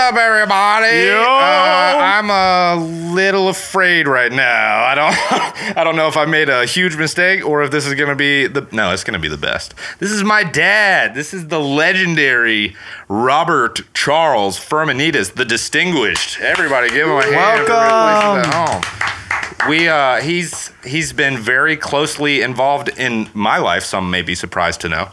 up, everybody? Yo! I'm a little afraid right now. I don't know if I made a huge mistake or if this is gonna be it's gonna be the best. This is my dad. This is the legendary Robert Charles Fermanides, the Distinguished. Everybody, give him a hand. Welcome. He's been very closely involved in my life. Some may be surprised to know.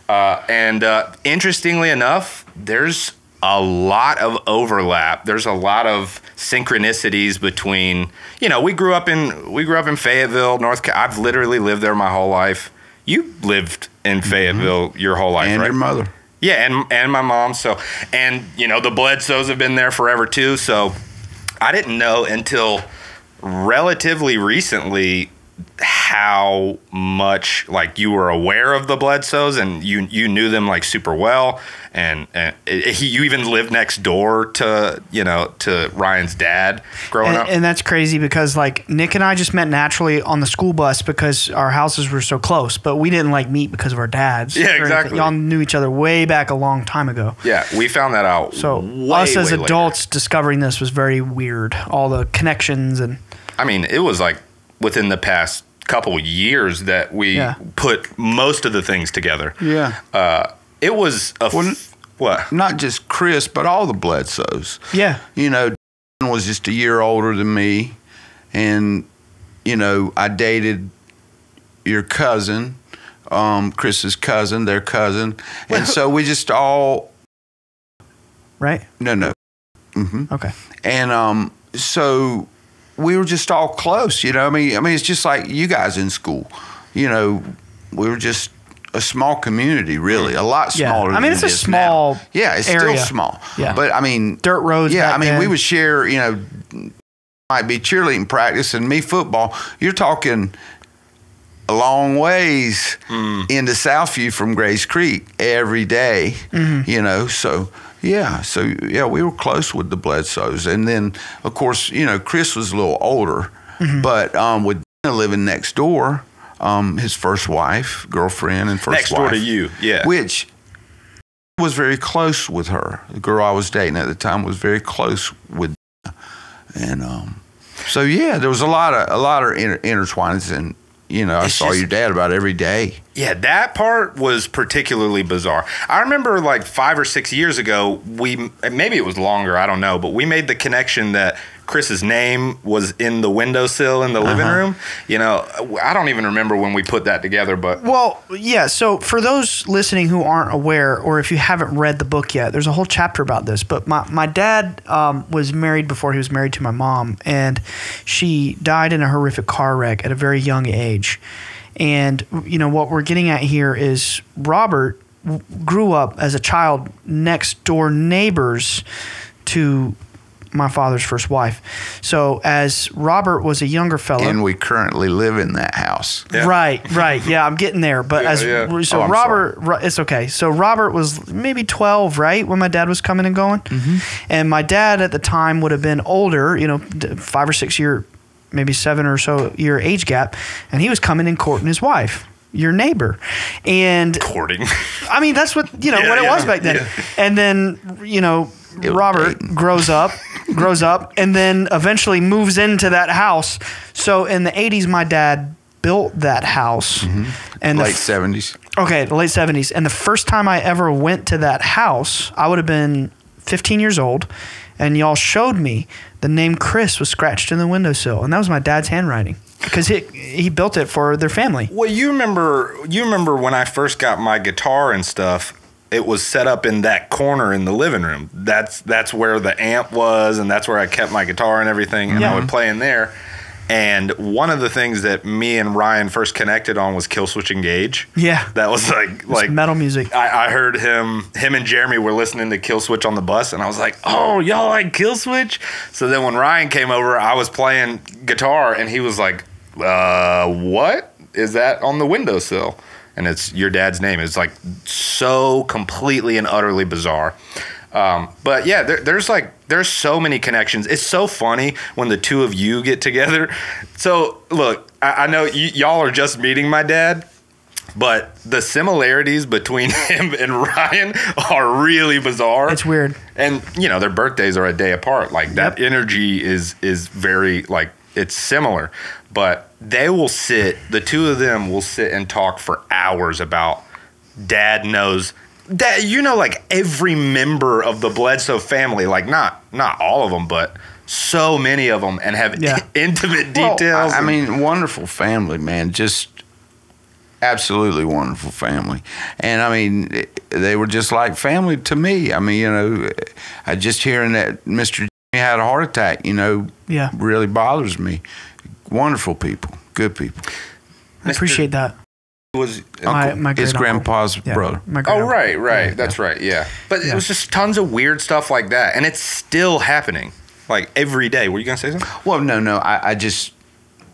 And interestingly enough, there's a lot of overlap. There's a lot of synchronicities between, we grew up in Fayetteville, North Carolina. I've literally lived there my whole life. You lived in Fayetteville your whole life, and right? your mother. Yeah, and my mom. So, and the Bledsoes have been there forever too. So, I didn't know until relatively recently how much you were aware of the Bledsoes and you knew them super well, and you even lived next door to to Ryan's dad growing up. And that's crazy because Nick and I just met naturally on the school bus because our houses were so close, but we didn't meet because of our dads. Yeah, exactly. Y'all knew each other way back a long time ago. Yeah, we found that out. So us as adults discovering this was very weird. All the connections and. I mean, it was within the past couple years that we put most of the things together. Yeah. It was what? Not just Chris, but all the Bledsoes. Yeah. Dan was just a year older than me, and I dated your cousin, Chris's cousin, their cousin, and so we just all. Right. No. Mm-hmm. Okay. And so. We were just all close, I mean, it's just like you guys in school, we were just a small community, really, a lot smaller. I mean, it's a small now. Yeah, it's area. still small. Yeah. But I mean, dirt roads. Yeah, back then. we would share, might be cheerleading practice and me football. You're talking a long ways into Southview from Grays Creek every day, so. Yeah, we were close with the Bledsoes, and then of course, Chris was a little older, but with Dana living next door, his first wife, girlfriend, and first next wife, door to you, yeah, which was very close with her. The girl I was dating at the time was very close with Dana, and so there was a lot of intertwinings, and I saw your dad about every day. Yeah, that part was particularly bizarre. I remember 5 or 6 years ago, maybe it was longer, I don't know, but we made the connection that Chris's name was in the windowsill in the living room. I don't even remember when we put that together, but. Well, yeah, so for those listening who aren't aware, or if you haven't read the book yet, there's a whole chapter about this, but my dad was married before he was married to my mom, and she died in a horrific car wreck at a very young age. And, what we're getting at here is Robert grew up as a child next door neighbors to my father's first wife. So as Robert was a younger fellow. And we currently live in that house. Yeah. Right. Yeah, I'm getting there. But so Robert, it's okay. So Robert was maybe 12, right, when my dad was coming and going? Mm-hmm. And my dad at the time would have been older, 5 or 6 year, maybe 7 or so year age gap, and he was coming and courting his wife, your neighbor, and courting. I mean, that's what what it was back then. Yeah. And then Robert grows up, and then eventually moves into that house. So in the 80s, my dad built that house, and late 70s. Okay, the late 70s. And the first time I ever went to that house, I would have been 15 years old. And y'all showed me the name Chris was scratched in the windowsill, and that was my dad's handwriting because he built it for their family. Well, you remember when I first got my guitar and stuff, it was set up in that corner in the living room. That's where the amp was, and that's where I kept my guitar and everything, and I would play in there. And one of the things that me and Ryan first connected on was Kill Switch Engage. Yeah. That was like metal music. I heard him and Jeremy were listening to Kill Switch on the bus, and I was like, oh, y'all like Kill Switch? So then when Ryan came over, I was playing guitar, and he was like, what is that on the windowsill? And it's your dad's name. It's so completely and utterly bizarre. But yeah, there's so many connections. It's so funny when the two of you get together. So look, I know y'all are just meeting my dad, But the similarities between him and Ryan are really bizarre. It's weird. And, you know, their birthdays are a day apart. Like, that energy is very, like, it's similar. But they will sit, the two of them will sit and talk for hours about Dad knows, Dad, you know, like, every member of the Bledsoe family, like, not all of them, but so many of them, and have intimate details. I mean, wonderful family, man. Just absolutely wonderful family. And I mean, they were just like family to me. I mean, you know, I just hearing that Mr. Jimmy had a heart attack, you know, really bothers me. Wonderful people, good people. I appreciate that. Was my his grandpa's brother. Oh, right. That's right. Yeah. But it was just tons of weird stuff like that. And it's still happening. Like, every day. Were you going to say something? Well, no. I just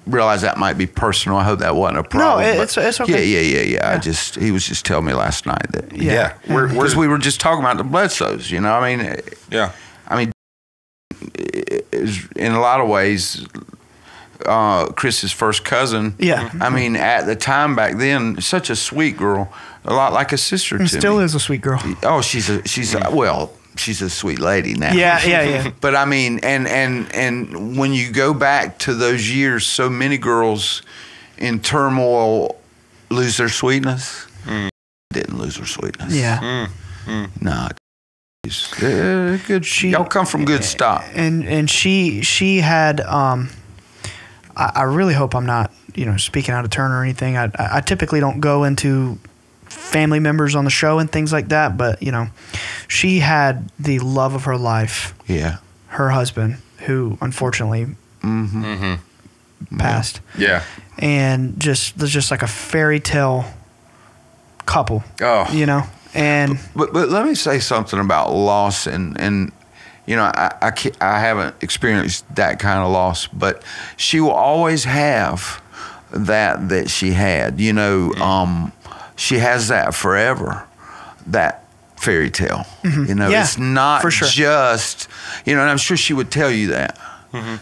realized that might be personal. I hope that wasn't a problem. No, it's okay. Yeah. He was just telling me last night that. Because we were just talking about the Bledsoes, you know? I mean, in a lot of ways, Chris's first cousin. Yeah. I mean, at the time back then, such a sweet girl, a lot like a sister to me. Still is a sweet girl. Oh, she's a sweet lady now. Yeah. But I mean, and when you go back to those years, so many girls in turmoil lose their sweetness. Didn't lose her sweetness. Yeah. No. Good. Y'all come from good stock. And she had. I really hope I'm not, you know, speaking out of turn or anything. I typically don't go into family members on the show and things like that, but, you know, she had the love of her life. Yeah. Her husband, who unfortunately passed. Yeah. And there's just like a fairy tale couple. Oh. You know? And but let me say something about loss and you know, I haven't experienced that kind of loss, but she will always have that she had. You know, she has that forever, that fairy tale. You know, it's not just, you know, and I'm sure she would tell you that.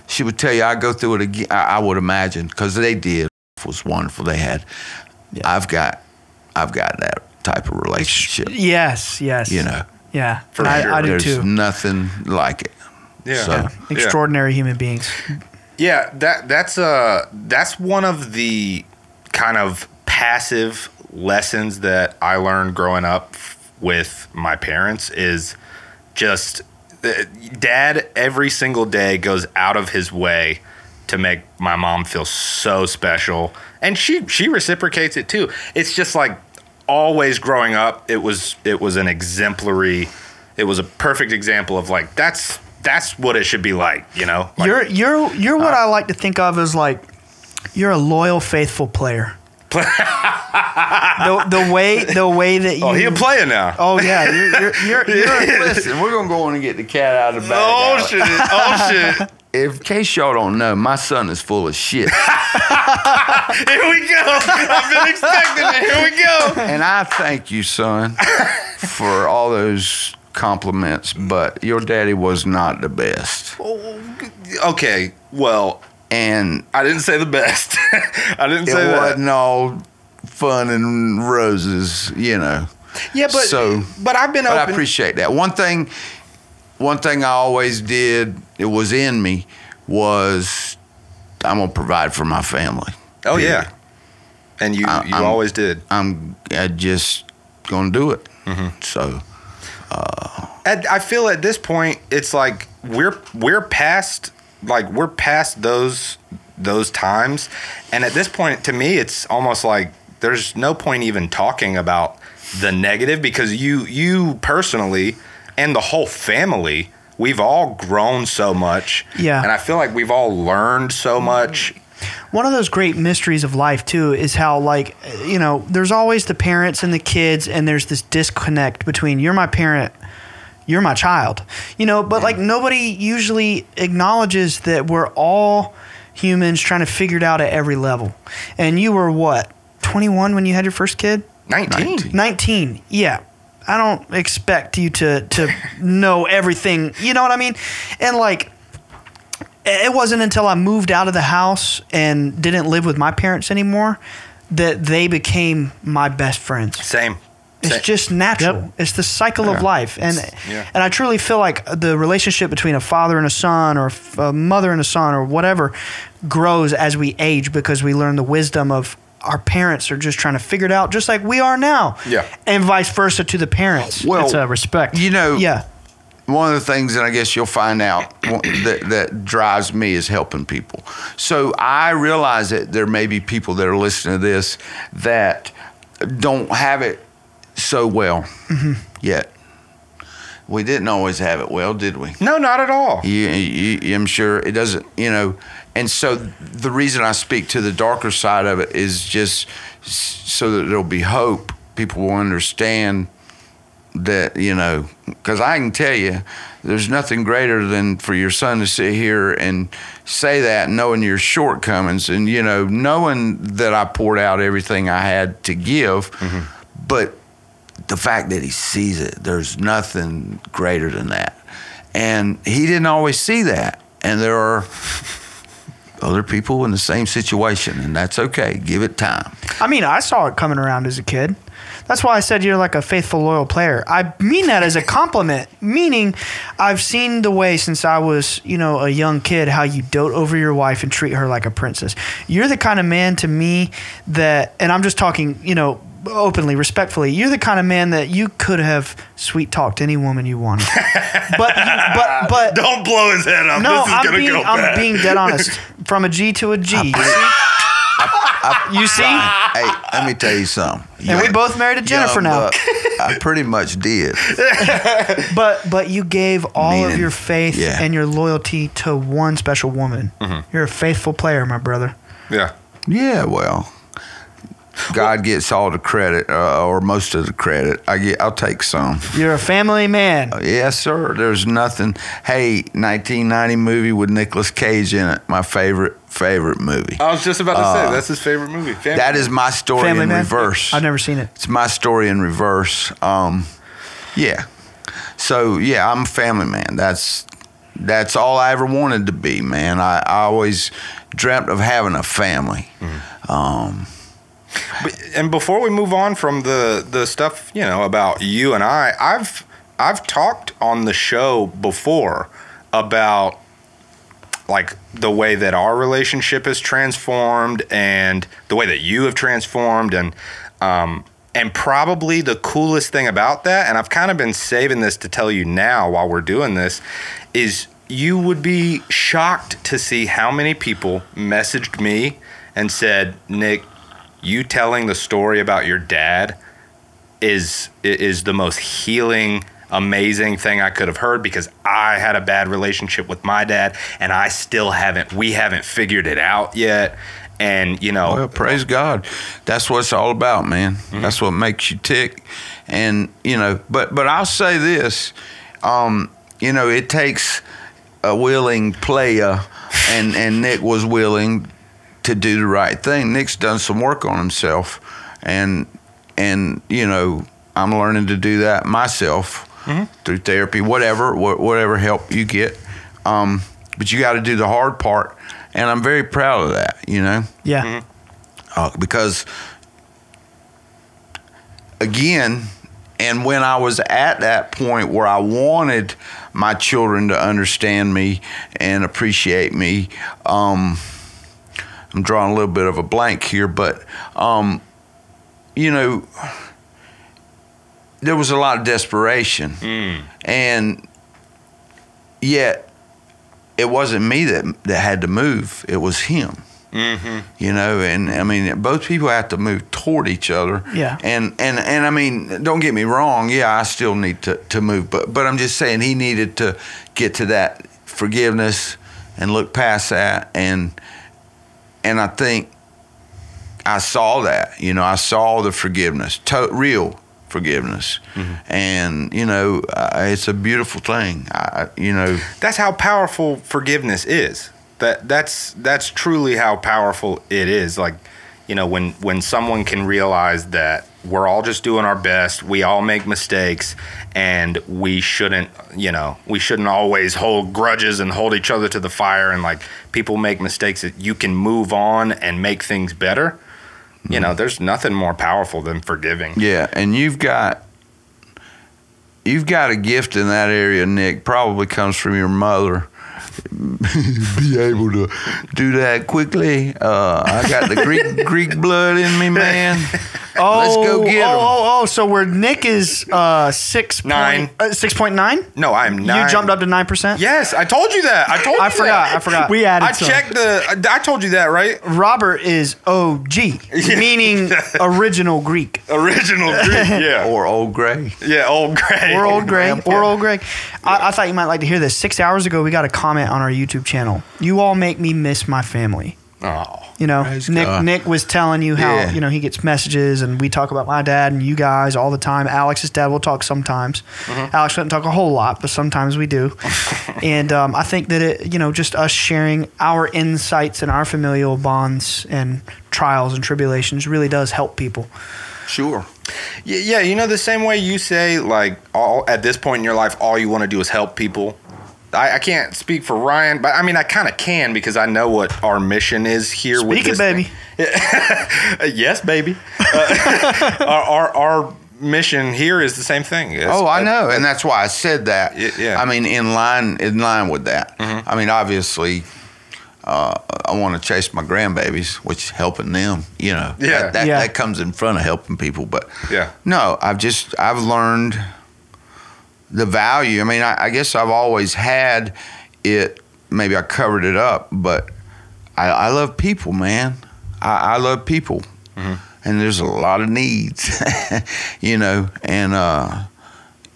She would tell you, I go through it again, I would imagine, because they did. It was wonderful. They had, I've got that type of relationship. Yes. You know. Yeah, for sure. I do There's too. nothing like it. Yeah. So, Extraordinary human beings. Yeah, that's one of the kind of passive lessons that I learned growing up with my parents is just Dad every single day goes out of his way to make my mom feel so special, and she reciprocates it too. It's just like always growing up, it was an exemplary. It was a perfect example of like that's what it should be like, you know. Like, you're what I like to think of as like you're a loyal, faithful player. the way that you. Oh, he a player now. Oh yeah, you're listen, we're gonna go on and get the cat out of the bag. Oh shit! In case y'all don't know, my son is full of shit. Here we go. I've been expecting it. Here we go. And I thank you, son, for all those compliments, but your daddy was not the best. Okay, well, and I didn't say the best. I didn't say that. It wasn't all fun and roses, you know. Yeah, but I've been open. I appreciate that. One thing I always did, it was in me, was I'm gonna provide for my family. Oh yeah, and you always did. I'm just gonna do it. So, I feel at this point it's like we're past those times, and at this point to me it's almost like there's no point even talking about the negative because you personally and the whole family, we've all grown so much. Yeah. And I feel like we've all learned so much. One of those great mysteries of life, too, is how, like, you know, there's always the parents and the kids, and there's this disconnect between you're my parent, you're my child. You know, but, like, nobody usually acknowledges that we're all humans trying to figure it out at every level. And you were, what, 21 when you had your first kid? 19. Yeah. I don't expect you to know everything. You know what I mean? And like, it wasn't until I moved out of the house and didn't live with my parents anymore that they became my best friends. Same. It's just natural. Yep. It's the cycle of life, and Yeah. and I truly feel like the relationship between a father and a son, or a mother and a son, or whatever, grows as we age because we learn the wisdom of our parents are just trying to figure it out, just like we are now. Yeah. And vice versa to the parents. Well, It's respect. you know, Yeah. one of the things that I guess you'll find out that drives me is helping people. So I realize that there may be people that are listening to this that don't have it so well yet. We didn't always have it well, did we? No, not at all. I'm sure it doesn't, and so the reason I speak to the darker side of it is just so that there'll be hope. People will understand that, because I can tell you, there's nothing greater than for your son to sit here and say that, knowing your shortcomings and, knowing that I poured out everything I had to give, but the fact that he sees it, there's nothing greater than that. And he didn't always see that. And there are other people in the same situation, and that's okay. Give it time. I mean, I saw it coming around as a kid. That's why I said you're like a faithful, loyal player. I mean that as a compliment, meaning I've seen the way since I was, a young kid, how you dote over your wife and treat her like a princess. You're the kind of man to me that, and I'm just talking, openly, respectfully, you're the kind of man that you could have sweet talked any woman you wanted. but Don't blow his head up. no, This is gonna go bad. I'm being dead honest. From a G to a G. You see? Hey, let me tell you something. And we both married to Jennifer now. I pretty much did. But you gave all of your faith yeah. and your loyalty to one special woman. You're a faithful player, my brother. Yeah. Yeah, well, God gets all the credit, or most of the credit. I'll take some. You're a family man. Yes, sir. There's nothing. Hey, 1990 movie with Nicolas Cage in it. My favorite movie. I was just about to say that's his favorite movie. That is my story Family in Man? reverse. I've never seen it. It's my story in reverse. Yeah. So yeah, I'm a family man. That's all I ever wanted to be, man. I always dreamt of having a family. And before we move on from the stuff, about you and I've talked on the show before about like the way that our relationship has transformed and the way that you have transformed and probably the coolest thing about that, and I've kind of been saving this to tell you now while we're doing this, is you would be shocked to see how many people messaged me and said, Nick, you telling the story about your dad is the most healing, amazing thing I could have heard, because I had a bad relationship with my dad and we haven't figured it out yet. And, well, praise God. That's what it's all about, man. That's what makes you tick. And, but I'll say this, it takes a willing player, and Nick was willing to do the right thing. Nick's done some work on himself, and I'm learning to do that myself through therapy, whatever help you get. But you got to do the hard part, and I'm very proud of that. Yeah. Because again, and when I was at that point where I wanted my children to understand me and appreciate me, I'm drawing a little bit of a blank here, but, there was a lot of desperation. And yet it wasn't me that had to move. It was him. And I mean, both people have to move toward each other. Yeah. And I mean, don't get me wrong. Yeah, I still need to move, but I'm just saying he needed to get to that forgiveness and look past that. And I think I saw that, I saw the forgiveness, real forgiveness. And, it's a beautiful thing. That's how powerful forgiveness is. That's truly how powerful it is. Like, when someone can realize that we're all just doing our best, we all make mistakes, and we shouldn't always hold grudges and hold each other to the fire, and like people make mistakes, that you can move on and make things better. You know, there's nothing more powerful than forgiving. Yeah, and you've got a gift in that area, Nick. Probably comes from your mother. Be able to do that quickly. I got the Greek blood in me, man. Let's go get him. So where Nick is 6.9? No, I'm 9. You jumped up to 9%? Yes, I told you that. I forgot. We added some. I told you that, right? Robert is OG, meaning original Greek. Original Greek, yeah. Or Old Gray. Yeah, Old Gray. Or Old Gray. Or Old Gray. I thought you might like to hear this. 6 hours ago, we got a comment on our YouTube channel. You all make me miss my family. Oh. You know, Nick was telling you how, you know, he gets messages and we talk about my dad and you guys all the time. Alex's dad will talk sometimes. Alex doesn't talk a whole lot, but sometimes we do. And I think that it, you know, just us sharing our insights and our familial bonds and trials and tribulations really does help people. Sure. Yeah, you know, the same way you say, like, at this point in your life, all you want to do is help people. I can't speak for Ryan, but I mean, I kind of can because I know what our mission is here. Speak with this it, baby. Yes, baby. Our mission here is the same thing. I know, and that's why I said that. Yeah. I mean, in line with that. I mean, obviously, I want to chase my grandbabies, which is helping them. You know, that comes in front of helping people. But no, I've learned the value. I mean, I guess I've always had it. Maybe I covered it up, but I love people, man. I love people, and there's a lot of needs, you know. And I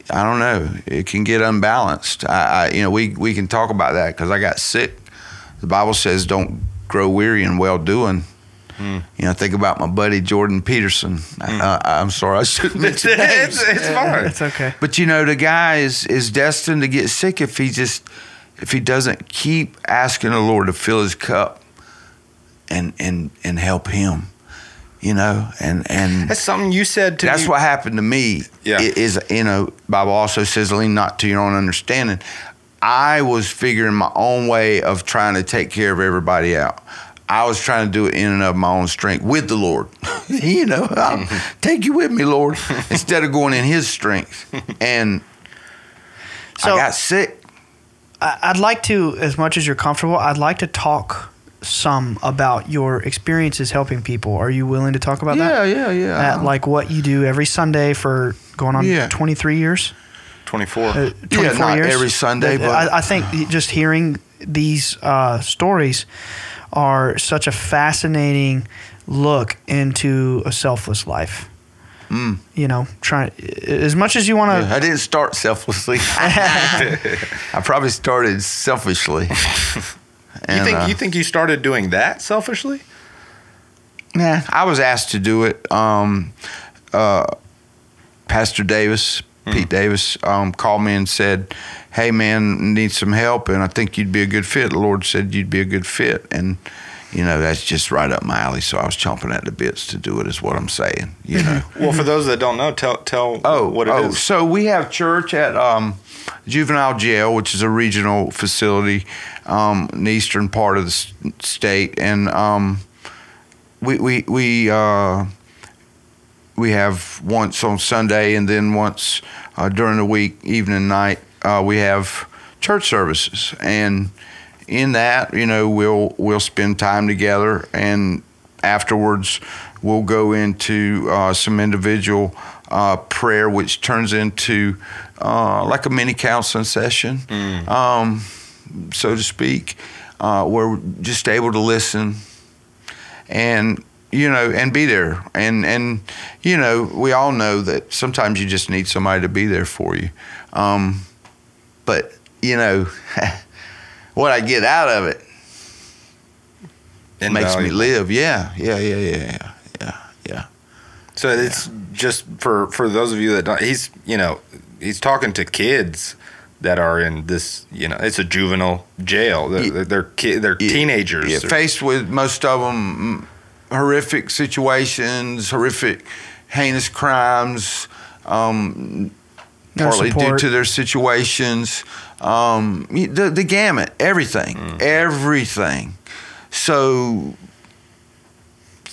don't know, it can get unbalanced. You know, we can talk about that because I got sick. The Bible says, "Don't grow weary in well doing." You know, think about my buddy Jordan Peterson. I'm sorry, I shouldn't mention names. It's fine. It's okay. But you know, the guy is destined to get sick if he doesn't keep asking the Lord to fill his cup and help him. You know, and that's something you said to me. That's what happened to me. Yeah, is, you know, Bible also says, "Lean not to your own understanding." I was figuring my own way of trying to take care of everybody out. I was trying to do it in and of my own strength with the Lord. You know, I'll take you with me, Lord, instead of going in his strength. And so I got sick. I'd like to, as much as you're comfortable, I'd like to talk some about your experiences helping people. Are you willing to talk about that? Yeah. Like what you do every Sunday for going on 23 years? 24. 24 not years. Every Sunday. But I think just hearing these stories are such a fascinating look into a selfless life. You know, trying as much as you want to. I didn't start selflessly. I probably started selfishly. And, you think you started doing that selfishly? Nah, I was asked to do it. Pastor Davis, Pete Davis, called me and said, "Hey man, need some help, and I think you'd be a good fit." The Lord said you'd be a good fit, and you know, that's just right up my alley. So I was chomping at the bits to do it, is what I'm saying. You know. Well, for those that don't know, tell what it is. So we have church at juvenile jail, which is a regional facility in the eastern part of the state, and we have once on Sunday, and then once during the week, evening and night, we have church services. And in that, you know, we'll spend time together, and afterwards we'll go into some individual prayer, which turns into like a mini counseling session, so to speak, where we're just able to listen and, you know, and be there. And you know, we all know that sometimes you just need somebody to be there for you. But, you know, what I get out of it makes me live. Yeah. So it's just for those of you that don't, he's talking to kids that are in this, you know, it's a juvenile jail. They're teenagers. Yeah, faced with most of them horrific situations, horrific, heinous crimes, partly due to their situations, the gamut, everything. So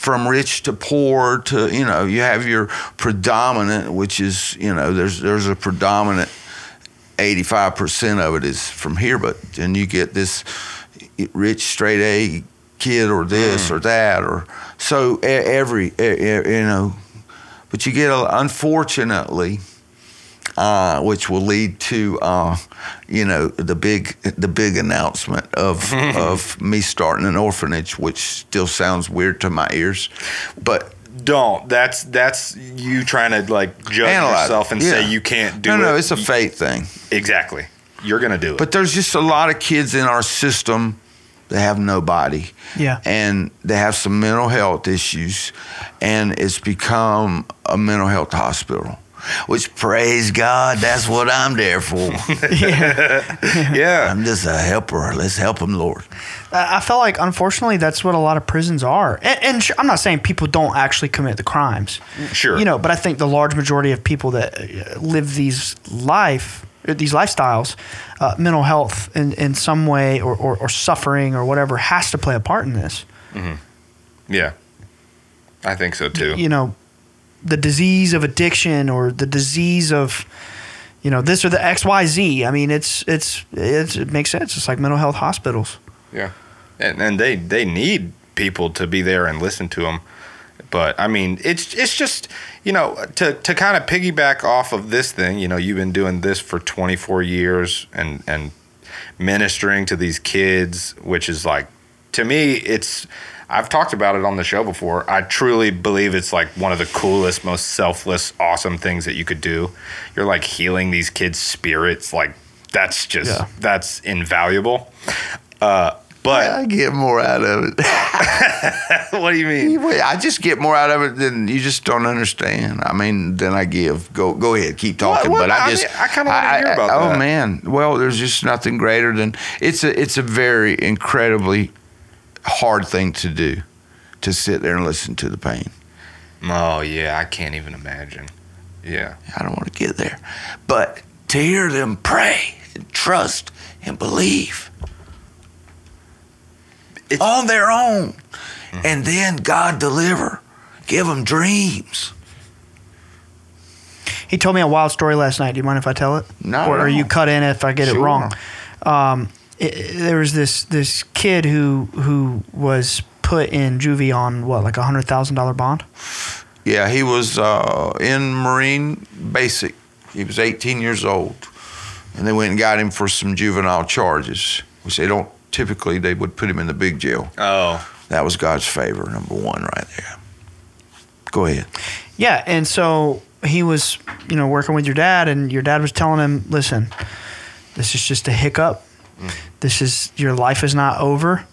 from rich to poor to, you know, you have your predominant, which is, you know, there's a predominant 85% of it is from here, but then you get this rich straight A kid or this or that, or so every, you know, but you get, unfortunately, which will lead to, you know, the big announcement of of me starting an orphanage, which still sounds weird to my ears, but don't. That's you trying to like judge yourself and say you can't do it. No, it's a faith thing. Exactly. You're gonna do it. But there's just a lot of kids in our system that have nobody. Yeah. And they have some mental health issues, and it's become a mental health hospital. Which, praise God, that's what I'm there for. Yeah. I'm just a helper. Let's help them, Lord. I feel like, unfortunately, that's what a lot of prisons are. And I'm not saying people don't actually commit the crimes. Sure. You know, but I think the large majority of people that live these lifestyles, mental health in some way or suffering or whatever has to play a part in this. Mm-hmm. Yeah. I think so, too. You know, the disease of addiction or the disease of, you know, this or the XYZ. I mean, it makes sense. It's like mental health hospitals. Yeah. And they need people to be there and listen to them. But I mean, it's just, you know, to kind of piggyback off of this thing, you know, you've been doing this for 24 years and ministering to these kids, which is like, to me, I've talked about it on the show before. I truly believe it's like one of the coolest, most selfless, awesome things that you could do. You're like healing these kids' spirits. Like that's just, that's invaluable. But I get more out of it. What do you mean? I just get more out of it than you just don't understand. I mean, than I give. Go ahead, keep talking. Well, but I kind of want to hear about that. Oh man, well, there's just nothing greater than it's a very incredibly hard thing to do, to sit there and listen to the pain. Oh yeah, I can't even imagine. Yeah, I don't want to get there, but to hear them pray and trust and believe. On their own, and then God deliver, give them dreams. He told me a wild story last night. Do you mind if I tell it? No. Or you cut in if I get it wrong. There was this kid who was put in juvie on what, like $100,000 bond? Yeah, he was in Marine Basic. He was 18 years old, and they went and got him for some juvenile charges, which typically they would put him in the big jail. Oh. That was God's favor, number one right there. Go ahead. Yeah, and so he was, you know, working with your dad, and your dad was telling him, listen, this is just a hiccup. Your life is not over.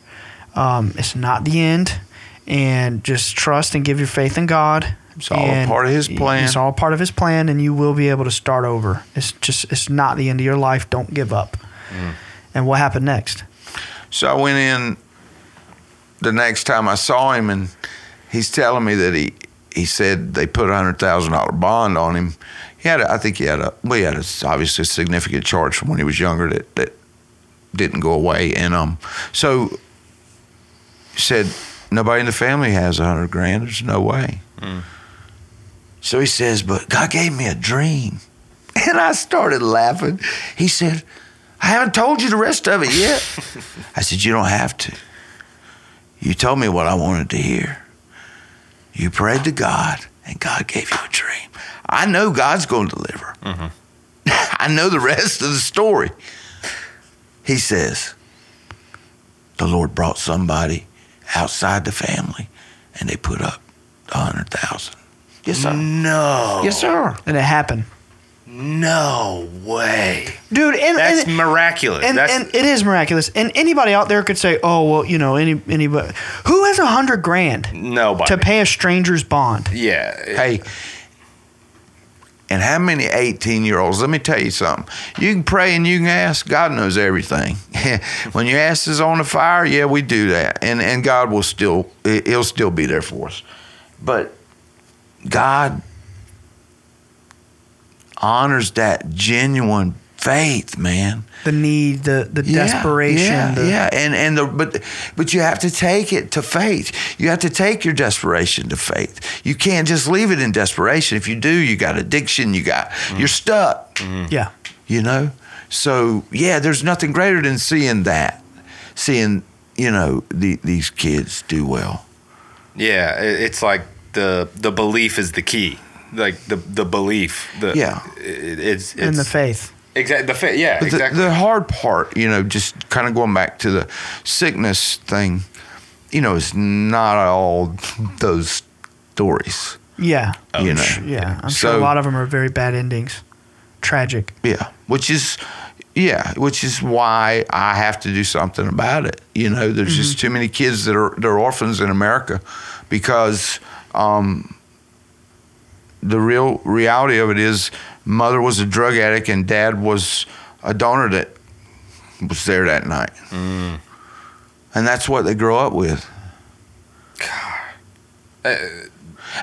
It's not the end. And just trust and give your faith in God. It's all part of his plan. It's all part of his plan, and you will be able to start over. It's not the end of your life. Don't give up. And what happened next? So I went in the next time I saw him, and he's telling me that he said they put $100,000 bond on him. He had obviously a significant charge from when he was younger that didn't go away, and so he said nobody in the family has $100,000. There's no way. So he says, but God gave me a dream, and I started laughing. He said, I haven't told you the rest of it yet. I said, you don't have to. You told me what I wanted to hear. You prayed to God, and God gave you a dream. I know God's going to deliver. I know the rest of the story. He says, the Lord brought somebody outside the family, and they put up $100,000. Yes, sir. No. Yes, sir. And it happened. No way. Dude, that's miraculous. And it is miraculous. And anybody out there could say, oh, well, you know, anybody. Who has $100,000? Nobody. To pay a stranger's bond? Yeah. Hey, and how many 18-year-olds, let me tell you something. You can pray and you can ask. God knows everything. When your ass is on the fire, yeah, we do that. And God will he'll still be there for us. But God honors that genuine faith, man. The need, the desperation. But you have to take it to faith. You have to take your desperation to faith. You can't just leave it in desperation. If you do, you got addiction. You're stuck. Yeah. You know. So there's nothing greater than seeing these kids do well. Yeah, it's like the belief is the key. Like the belief. It's in the faith. Exactly. Exactly. The hard part, just kind of going back to the sickness thing, is not all those stories. Yeah. Yeah. I'm sure a lot of them are very bad endings. Tragic. Yeah. Which is why I have to do something about it. There's just too many kids that are orphans in America because the real reality of it is mother was a drug addict and dad was a donor that was there that night. And that's what they grow up with.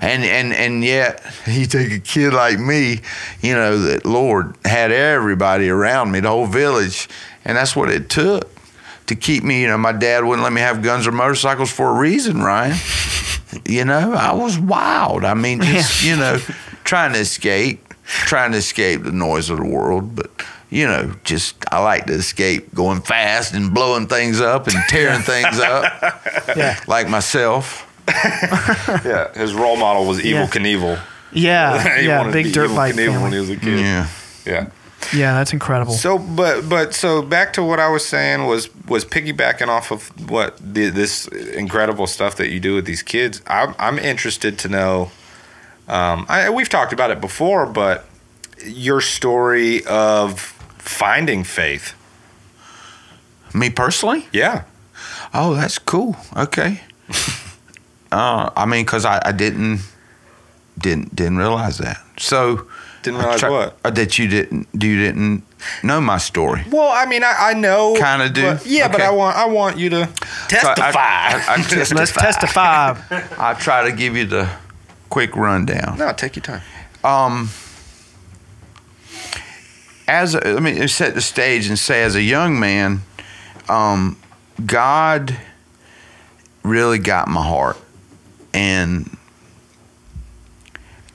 And yet you take a kid like me, that Lord had everybody around me, the whole village, and that's what it took to keep me. My dad wouldn't let me have guns or motorcycles for a reason, Ryan. I was wild. I mean, just, trying to escape the noise of the world. But, I like to escape going fast and blowing things up and tearing things up. Yeah. Like myself. Yeah, his role model was Evel Knievel. Yeah, big dirt bike family when he was a kid. Yeah, that's incredible. So, so back to what I was saying was piggybacking off of what this incredible stuff that you do with these kids. I'm interested to know. We've talked about it before, but your story of finding faith. Me personally? Yeah. Oh, that's cool. Okay. Because I didn't realize that. So didn't realize what? That you didn't know my story. Well, I mean, I know. Kind of do. But, yeah, okay. But I want you to testify. So Let's testify. I'll try to give you the quick rundown. No, take your time. Let me set the stage and say, as a young man, God really got my heart. And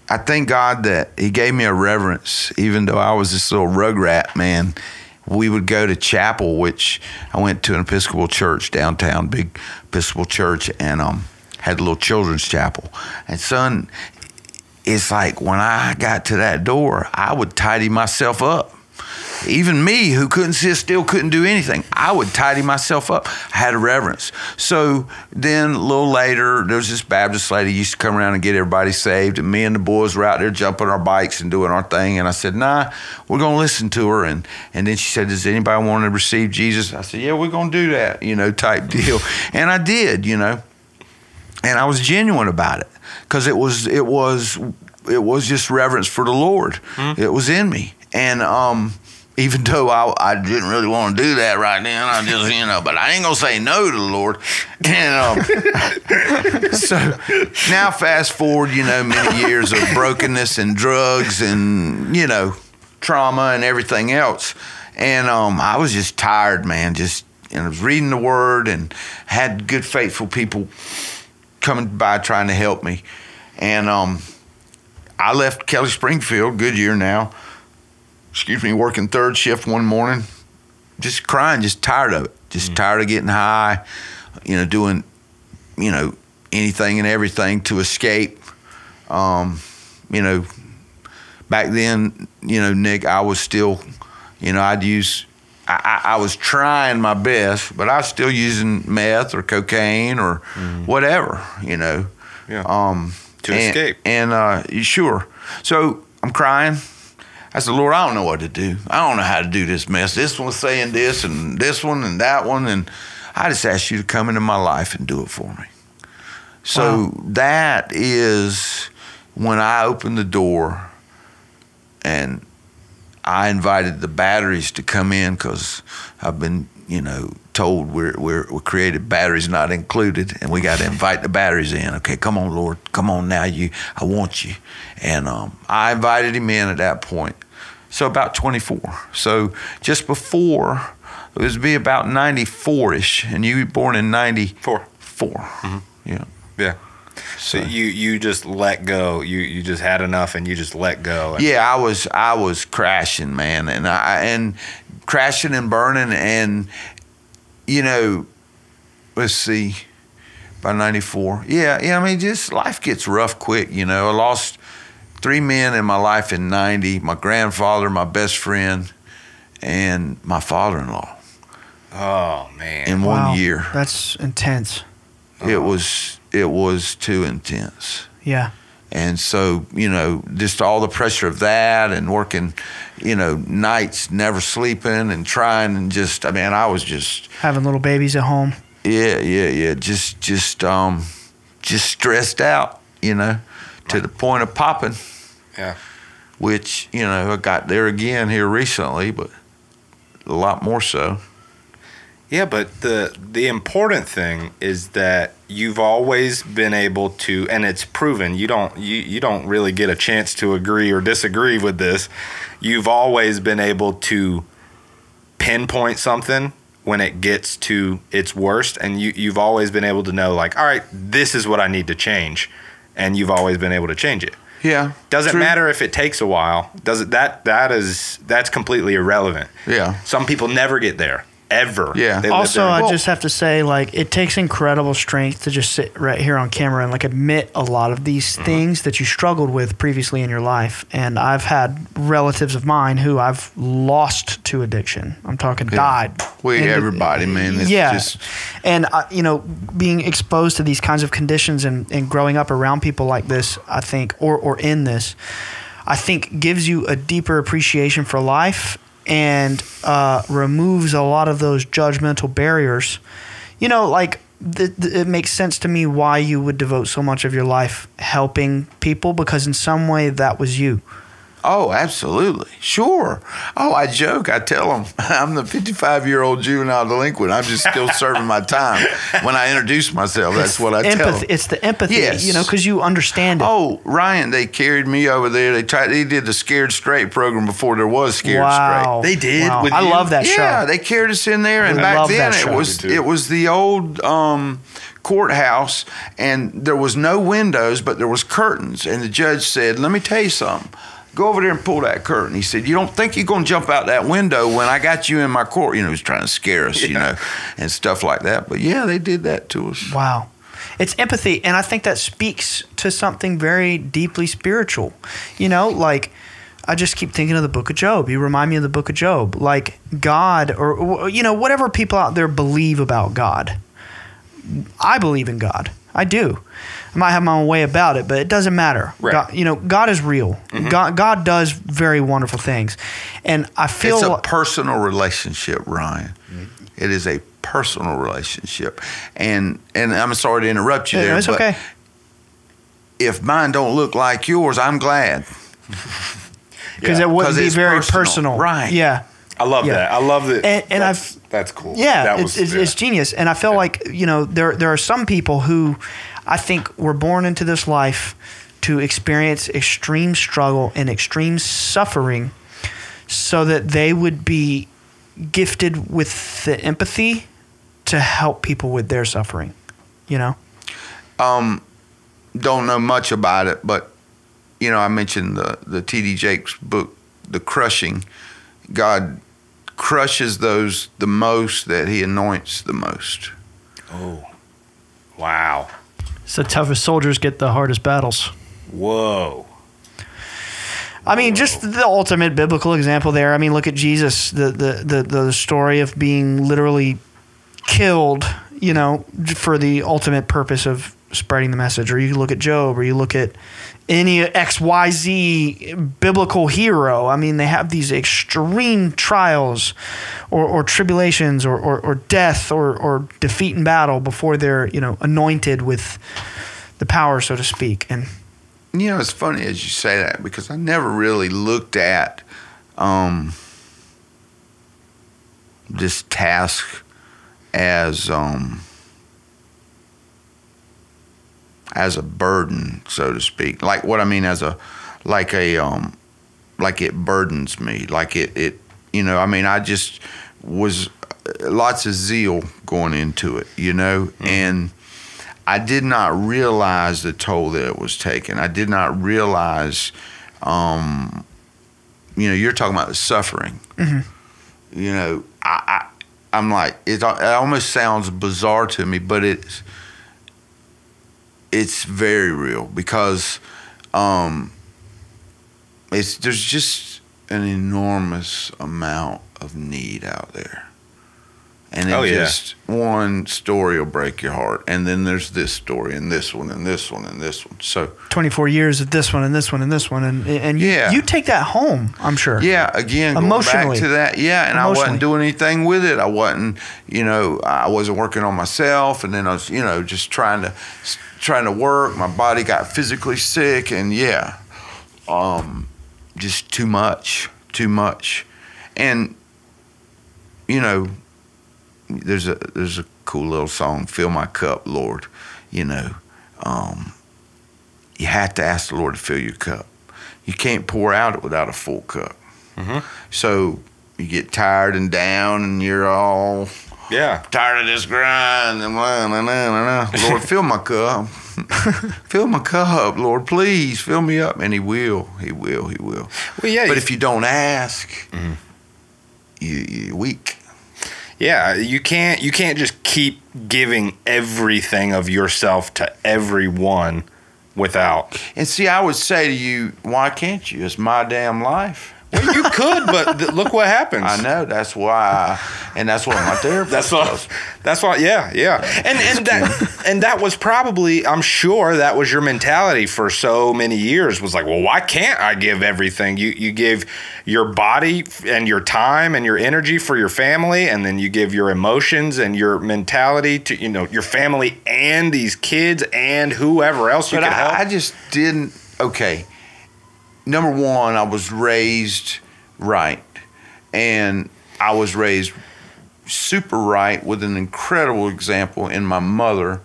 I thank God that he gave me a reverence, even though I was this little rugrat, man. We would go to chapel, which I went to an Episcopal church downtown, big Episcopal church, and had a little children's chapel. And son, it's like when I got to that door, I would tidy myself up. Even me, who couldn't sit still, couldn't do anything, I would tidy myself up. I had a reverence. So then a little later, there was this Baptist lady used to come around and get everybody saved, and me and the boys were out there jumping our bikes and doing our thing. And I said, nah, we're going to listen to her. And then she said, does anybody want to receive Jesus? I said, yeah, we're going to do that, type deal. And I did, and I was genuine about it because it was just reverence for the Lord. It was in me. And even though I didn't really want to do that right then, I just, but I ain't going to say no to the Lord. And so now fast forward, many years of brokenness and drugs and, trauma and everything else. And I was just tired, man. I was reading the Word and had good, faithful people coming by trying to help me. And I left Kelly Springfield, Goodyear now, working third shift one morning, just crying, just tired of it, just tired of getting high, doing, anything and everything to escape. Back then, Nick, I was still, I was trying my best, but I was still using meth or cocaine or whatever, Yeah. To escape. And sure. So I'm crying. I said, Lord, I don't know what to do. I don't know how to do this mess. This one's saying this and this one and that one. And I just asked you to come into my life and do it for me. So that is when I opened the door and I invited the batteries to come in because I've been, told we're created batteries not included, and we got to invite the batteries in. Okay, come on, Lord, come on now, I want you. And I invited him in at that point So about 24. So just before, it was be about 94-ish, and you were born in 94. Yeah. Yeah. So you just let go. You just had enough, and you just let go. Yeah, I was crashing, man, and crashing and burning, and let's see, by 94. Yeah. I mean, just life gets rough quick. I lost 3 men in my life in 90. My grandfather, my best friend, and my father-in-law. Oh man! In 1 year. That's intense. It was too intense. Yeah. And so, just all the pressure of that and working, nights, never sleeping and trying and I was just having little babies at home. Yeah. Just stressed out, to the point of popping. Yeah. Which, I got there again here recently, but a lot more so. Yeah, but the important thing is that you've always been able to, and it's proven. You don't really get a chance to agree or disagree with this. You've always been able to pinpoint something when it gets to its worst, and you've always been able to know, like, all right, this is what I need to change, and you've always been able to change it. Yeah. Doesn't matter if it takes a while. That's completely irrelevant. Yeah. Some people never get there. Ever. Yeah. Also, I just have to say, like, it takes incredible strength to just sit right here on camera and, like, admit a lot of these things that you struggled with previously in your life. And I've had relatives of mine who I've lost to addiction. I'm talking died. Everybody, man. It's just... And, being exposed to these kinds of conditions and growing up around people like this, I think, or in this, I think gives you a deeper appreciation for life and removes a lot of those judgmental barriers. It makes sense to me why you would devote so much of your life helping people, because in some way that was you. Oh, absolutely. Sure. Oh, I joke. I tell them I'm the 55-year-old juvenile delinquent. I'm just still serving my time. When I introduce myself, that's what I tell them. It's the empathy, yes. Because you understand it. Oh, Ryan, they carried me over there. They did the Scared Straight program before there was Scared Straight. They did? Wow. With I you? love that show. Yeah, they carried us in there. And back then it was the old courthouse, and there was no windows, but there was curtains. And the judge said, let me tell you something. Go over there and pull that curtain. He said, you don't think you're going to jump out that window when I got you in my court? He was trying to scare us, and stuff like that. But, yeah, they did that to us. Wow. It's empathy, and I think that speaks to something very deeply spiritual. Like, I just keep thinking of the book of Job. You remind me of the book of Job. Like, God, or, whatever people out there believe about God. I believe in God. I do. I might have my own way about it, but it doesn't matter. Right. God is real. Mm-hmm. God does very wonderful things, and I feel it's a personal relationship, Ryan. Mm-hmm. It is a personal relationship, and I'm sorry to interrupt you there. It's but okay. If mine don't look like yours, I'm glad, because it wouldn't be very personal, right? Yeah. I love that. I love that. And that's cool. Yeah, it's genius. And I feel like, there are some people who I think were born into this life to experience extreme struggle and extreme suffering so that they would be gifted with the empathy to help people with their suffering, Don't know much about it, but, I mentioned the T.D. Jakes book, The Crushing. God crushes those the most that he anoints the most. Oh, wow. It's the toughest soldiers get the hardest battles. Whoa. I mean, just the ultimate biblical example there. I mean, look at Jesus, the story of being literally killed, for the ultimate purpose of spreading the message. Or you look at Job, or you look at any XYZ biblical hero. I mean, they have these extreme trials or tribulations or death or defeat in battle before they're, anointed with the power, so to speak. And it's funny as you say that, because I never really looked at this task as a burden, so to speak. Like what I mean as a like it burdens me, like it I mean, I just was lots of zeal going into it, and I did not realize the toll that it was taking. I did not realize, you're talking about the suffering. I'm like, it almost sounds bizarre to me, but it's very real, because there's just an enormous amount of need out there. And just one story will break your heart. And then there's this story, and this one, and this one, and this one. So 24 years of this one, and this one, and this one. And you take that home, I'm sure. Yeah, again, emotionally. going back to that. Yeah, and I wasn't doing anything with it. I wasn't, I wasn't working on myself. And then I was, just trying to work. My body got physically sick. And just too much. And, there's a cool little song, "Fill My Cup, Lord." You have to ask the Lord to fill your cup. You can't pour out without a full cup. So you get tired and down, and you're all tired of this grind, and Lord, fill my cup. Fill my cup, Lord, please fill me up. And He will. Well, yeah. But if you don't ask, you're weak. Yeah, you can't just keep giving everything of yourself to everyone without. And see, I would say to you, why can't you? It's my damn life. Well, you could, but look what happens. I know. That's why, and that's what my therapist does. That's why. Yeah. And that was probably, I'm sure, that was your mentality for so many years. Was like, well, why can't I give everything? You give your body and your time and your energy for your family, and then you give your emotions and your mentality to your family and these kids and whoever else you could help. I just didn't. Okay. Number one, I was raised right, and I was raised super right with an incredible example in my mother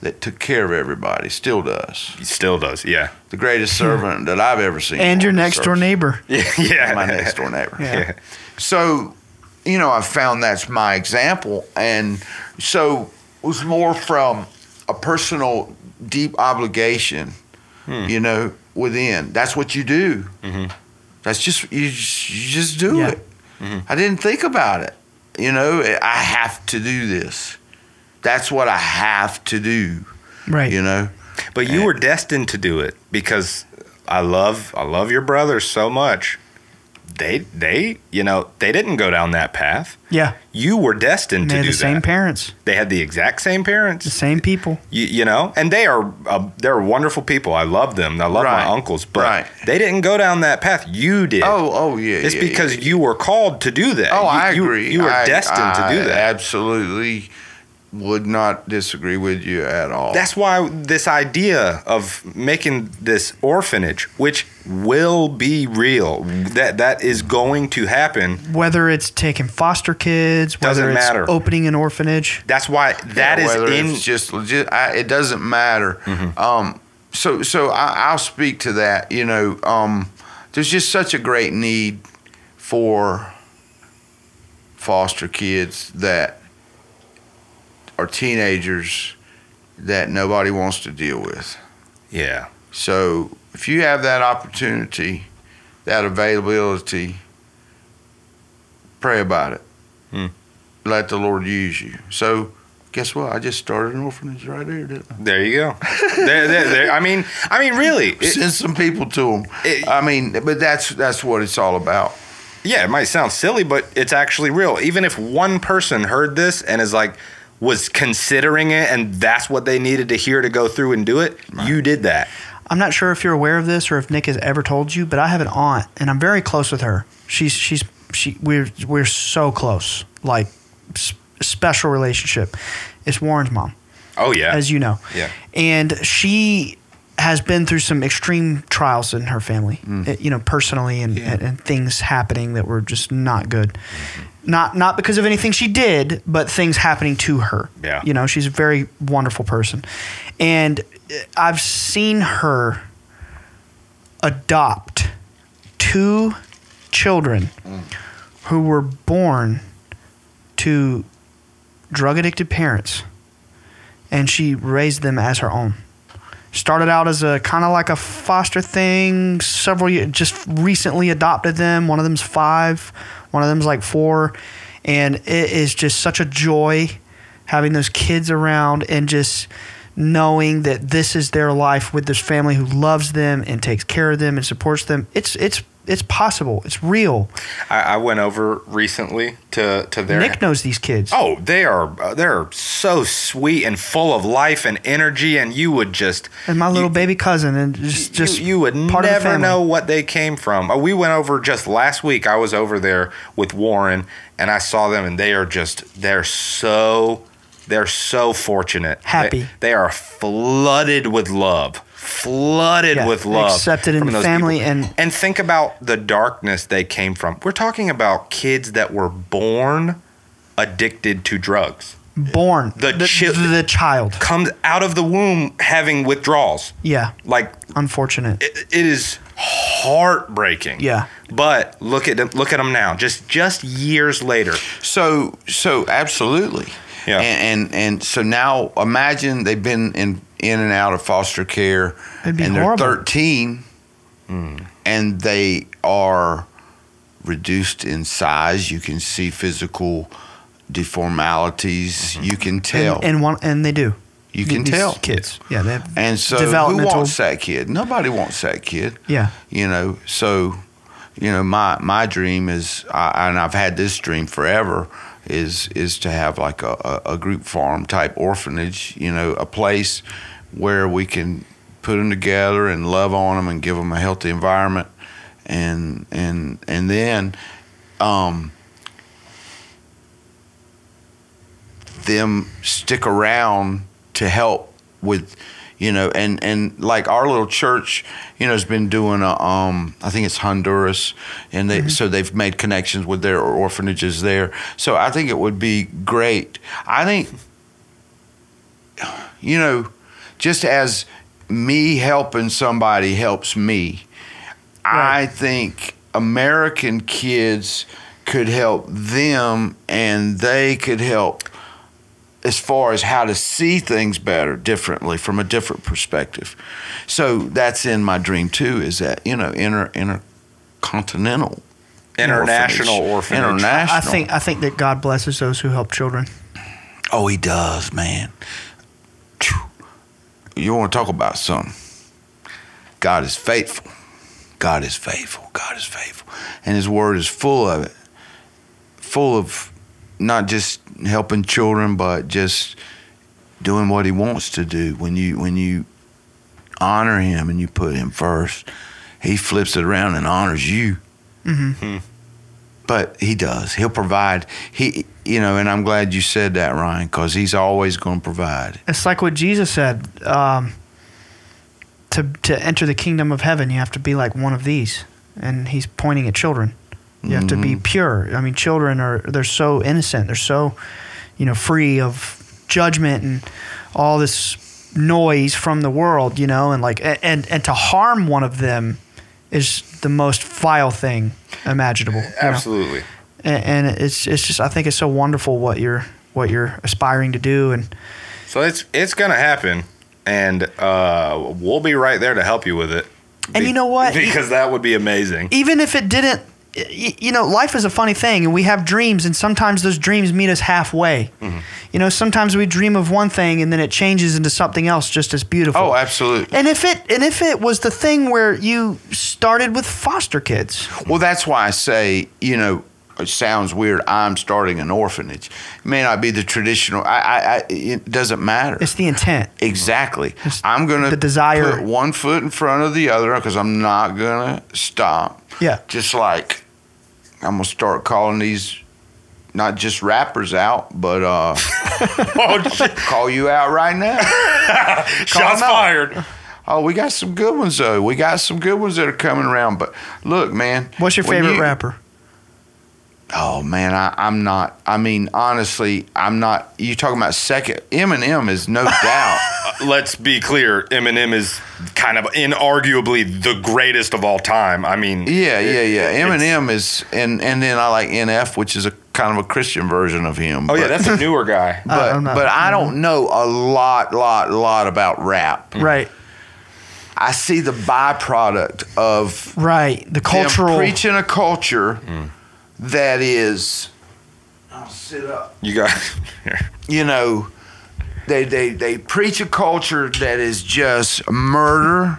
that took care of everybody, still does. Still does, yeah. The greatest servant that I've ever seen. And your next door neighbor. Yeah. My next door neighbor. Yeah. So, I found that's my example, and so it was more from a personal, deep obligation, within. That's what you do. That's just you just do it. I didn't think about it. I have to do this. That's what I have to do. Right. But you were destined to do it, because I love your brothers so much. They didn't go down that path. Yeah. You were destined to do that. They had the same parents. They had the exact same parents. The same people. And they're wonderful people. I love them. I love my uncles, but they didn't go down that path. You did. Oh yeah. It's because you were called to do that. Oh, I agree. You were destined to do that. Absolutely. Would not disagree with you at all. That's why this idea of making this orphanage, which will be real, that is going to happen. Whether it's taking foster kids, whether it's opening an orphanage. That's why it's just legit. It doesn't matter. So I'll speak to that. There's just such a great need for foster kids that are teenagers that nobody wants to deal with. Yeah. So if you have that opportunity, that availability, pray about it. Let the Lord use you. So guess what? I just started an orphanage right there, didn't I? There you go. there. I mean, really. Send some people to them. But that's what it's all about. Yeah, it might sound silly, but it's actually real. Even if one person heard this and was considering it, and that's what they needed to hear to go through and do it, you did that. I'm not sure if you're aware of this or if Nick has ever told you, but I have an aunt, and I'm very close with her. We're so close, like special relationship. It's Warren's mom. Oh yeah, as you know. Yeah, and she has been through some extreme trials in her family, personally, and things happening that were just not good. Not because of anything she did, but things happening to her. Yeah. She's a very wonderful person. And I've seen her adopt 2 children who were born to drug-addicted parents, and she raised them as her own. Started out as a kind of like a foster thing, several years, just recently adopted them. One of them's 5, one of them's like 4, and it is just such a joy having those kids around and just knowing that this is their life with this family who loves them and takes care of them and supports them. It's possible. It's real. I went over recently to their. Nick knows these kids. Oh, they're so sweet and full of life and energy, and you would just. And my little baby cousin, and just you would part never of the family. know what they came from. We went over just last week. I was over there with Warren, and I saw them, and they're so fortunate. Happy. They are flooded with love. With love. Accepted in the family. And think about the darkness they came from. We're talking about kids that were born addicted to drugs. Born. The child. Comes out of the womb having withdrawals. Yeah. Like. Unfortunate. It is heartbreaking. Yeah. But look at them now. Just years later. So absolutely. Yeah. And so now imagine they've been in and out of foster care, It'd be and horrible. they're 13, and they are reduced in size. You can see physical deformalities. You can tell, and they do. You can These tell kids. Yeah, they have and so developmental. who wants that kid? Nobody wants that kid. Yeah. So my dream is, and I've had this dream forever, is to have like a group farm type orphanage, a place where we can put them together and love on them and give them a healthy environment, and then them stick around to help with, and like our little church, has been doing I think it's Honduras, and they've made connections with their orphanages there. So I think it would be great. I think, just as me helping somebody helps me, Right. I think American kids could help them, and they could help as far as how to see things better, differently, from a different perspective. So that's in my dream too, is that, intercontinental. International orphanage. International. I think that God blesses those who help children. Oh, he does, man. You want to talk about something? God is faithful. God is faithful. God is faithful. And his word is full of it. Full of not just helping children, but just doing what he wants to do. When you honor him and you put him first, he flips it around and honors you. Mm-hmm. But he does. He'll provide. And I'm glad you said that, Ryan, because he's always going to provide. It's like what Jesus said. To enter the kingdom of heaven, you have to be like one of these. And he's pointing at children. You have to be pure. I mean, children they're so innocent. They're so, free of judgment and all this noise from the world, and and to harm one of them is the most vile thing imaginable. Absolutely. And it's just, I think it's so wonderful what you're aspiring to do. And so it's gonna happen, and we'll be right there to help you with it. And you know what? Because that would be amazing. Even if it didn't, life is a funny thing, and we have dreams, and sometimes those dreams meet us halfway. Mm-hmm. Sometimes we dream of one thing, and then it changes into something else just as beautiful. Oh, absolutely. And if it was the thing where you started with foster kids, well, that's why I say, it sounds weird. I'm starting an orphanage. It may not be the traditional. It doesn't matter. it's the intent. Exactly. I'm going the to desire. put one foot in front of the other, because I'm not going to stop. Yeah. Just like I'm going to start calling these not just rappers out, but call you out right now. Shots fired. Oh, we got some good ones, though. We got some good ones that are coming around. But look, man. What's your favorite rapper? Oh man, I'm not. I mean, honestly, I'm not. You talking about second? Eminem is no doubt. Let's be clear. Eminem is kind of inarguably the greatest of all time. I mean, Yeah. Eminem is, and then I like NF, which is a kind of a Christian version of him. Oh yeah, that's a newer guy. But I don't know a lot about rap. Right. I see the byproduct of The cultural them preaching a culture that is. I'll sit up. You got here. You know, they preach a culture that is just murder.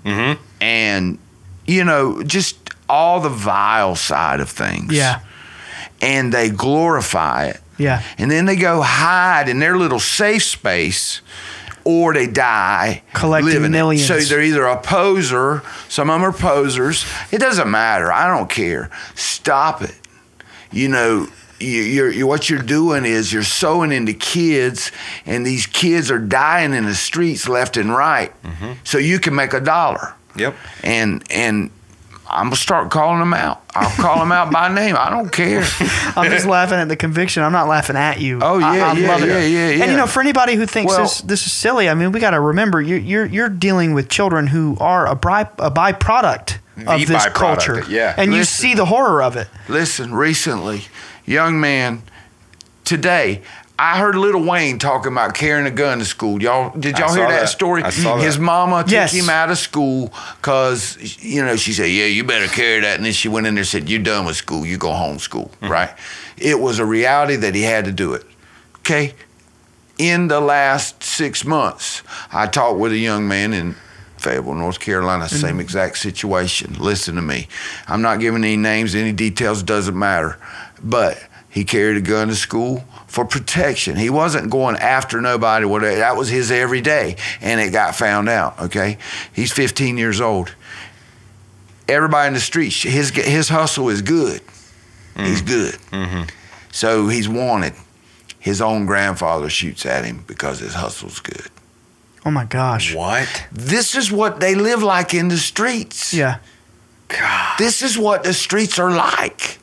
Mm-hmm. And you know, just all the vile side of things. Yeah. And they glorify it. Yeah. And then they go hide in their little safe space, or they die Collecting living millions. So they're either a poser, some of them are posers. It doesn't matter. I don't care. Stop it. You know, you're what you're doing is you're sowing into kids, and these kids are dying in the streets left and right, so you can make $1. Yep. And I'm gonna start calling them out. I'll call them out by name. I don't care. I'm just laughing at the conviction. I'm not laughing at you. Oh, yeah, I'm yeah, loving it. yeah. And you know, for anybody who thinks Well- this is silly, I mean, we got to remember you're dealing with children who are a byproduct of this byproduct, culture. yeah. And you Listen. see the horror of it. Listen, recently, young man, today, I heard Lil Wayne talking about carrying a gun to school. Did y'all saw hear that that. story? I saw that. His mama took Yes. him out of school because, you know, she said, yeah, you better carry that. And then she went in there and said, you're done with school. You go homeschool, right? It was a reality that he had to do it. Okay? In the last 6 months, I talked with a young man in Fayetteville, North Carolina, same exact situation. Listen to me. I'm not giving any names, any details, doesn't matter. But he carried a gun to school for protection. He wasn't going after nobody, whatever. That was his everyday, and it got found out, okay? He's 15 years old. Everybody in the streets, his hustle is good. He's good. So he's wanted. His own grandfather shoots at him because his hustle's good. Oh my gosh. What? This is what they live like in the streets. Yeah. God. This is what the streets are like.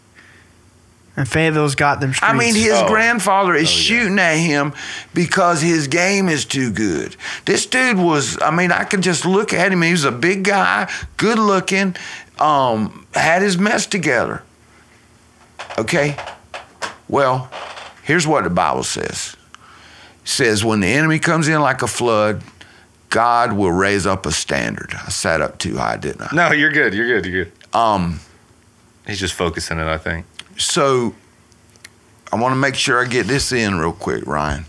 And Fayetteville's got them streets. I mean, his Oh. grandfather is shooting at him because his game is too good. This dude was, I mean, I could just look at him. He was a big guy, good looking, had his mess together. Okay? Well, here's what the Bible says. It says, when the enemy comes in like a flood, God will raise up a standard. I sat up too high, didn't I? No, you're good. You're good. You're good. He's just focusing it, I think. So I want to make sure I get this in real quick, Ryan,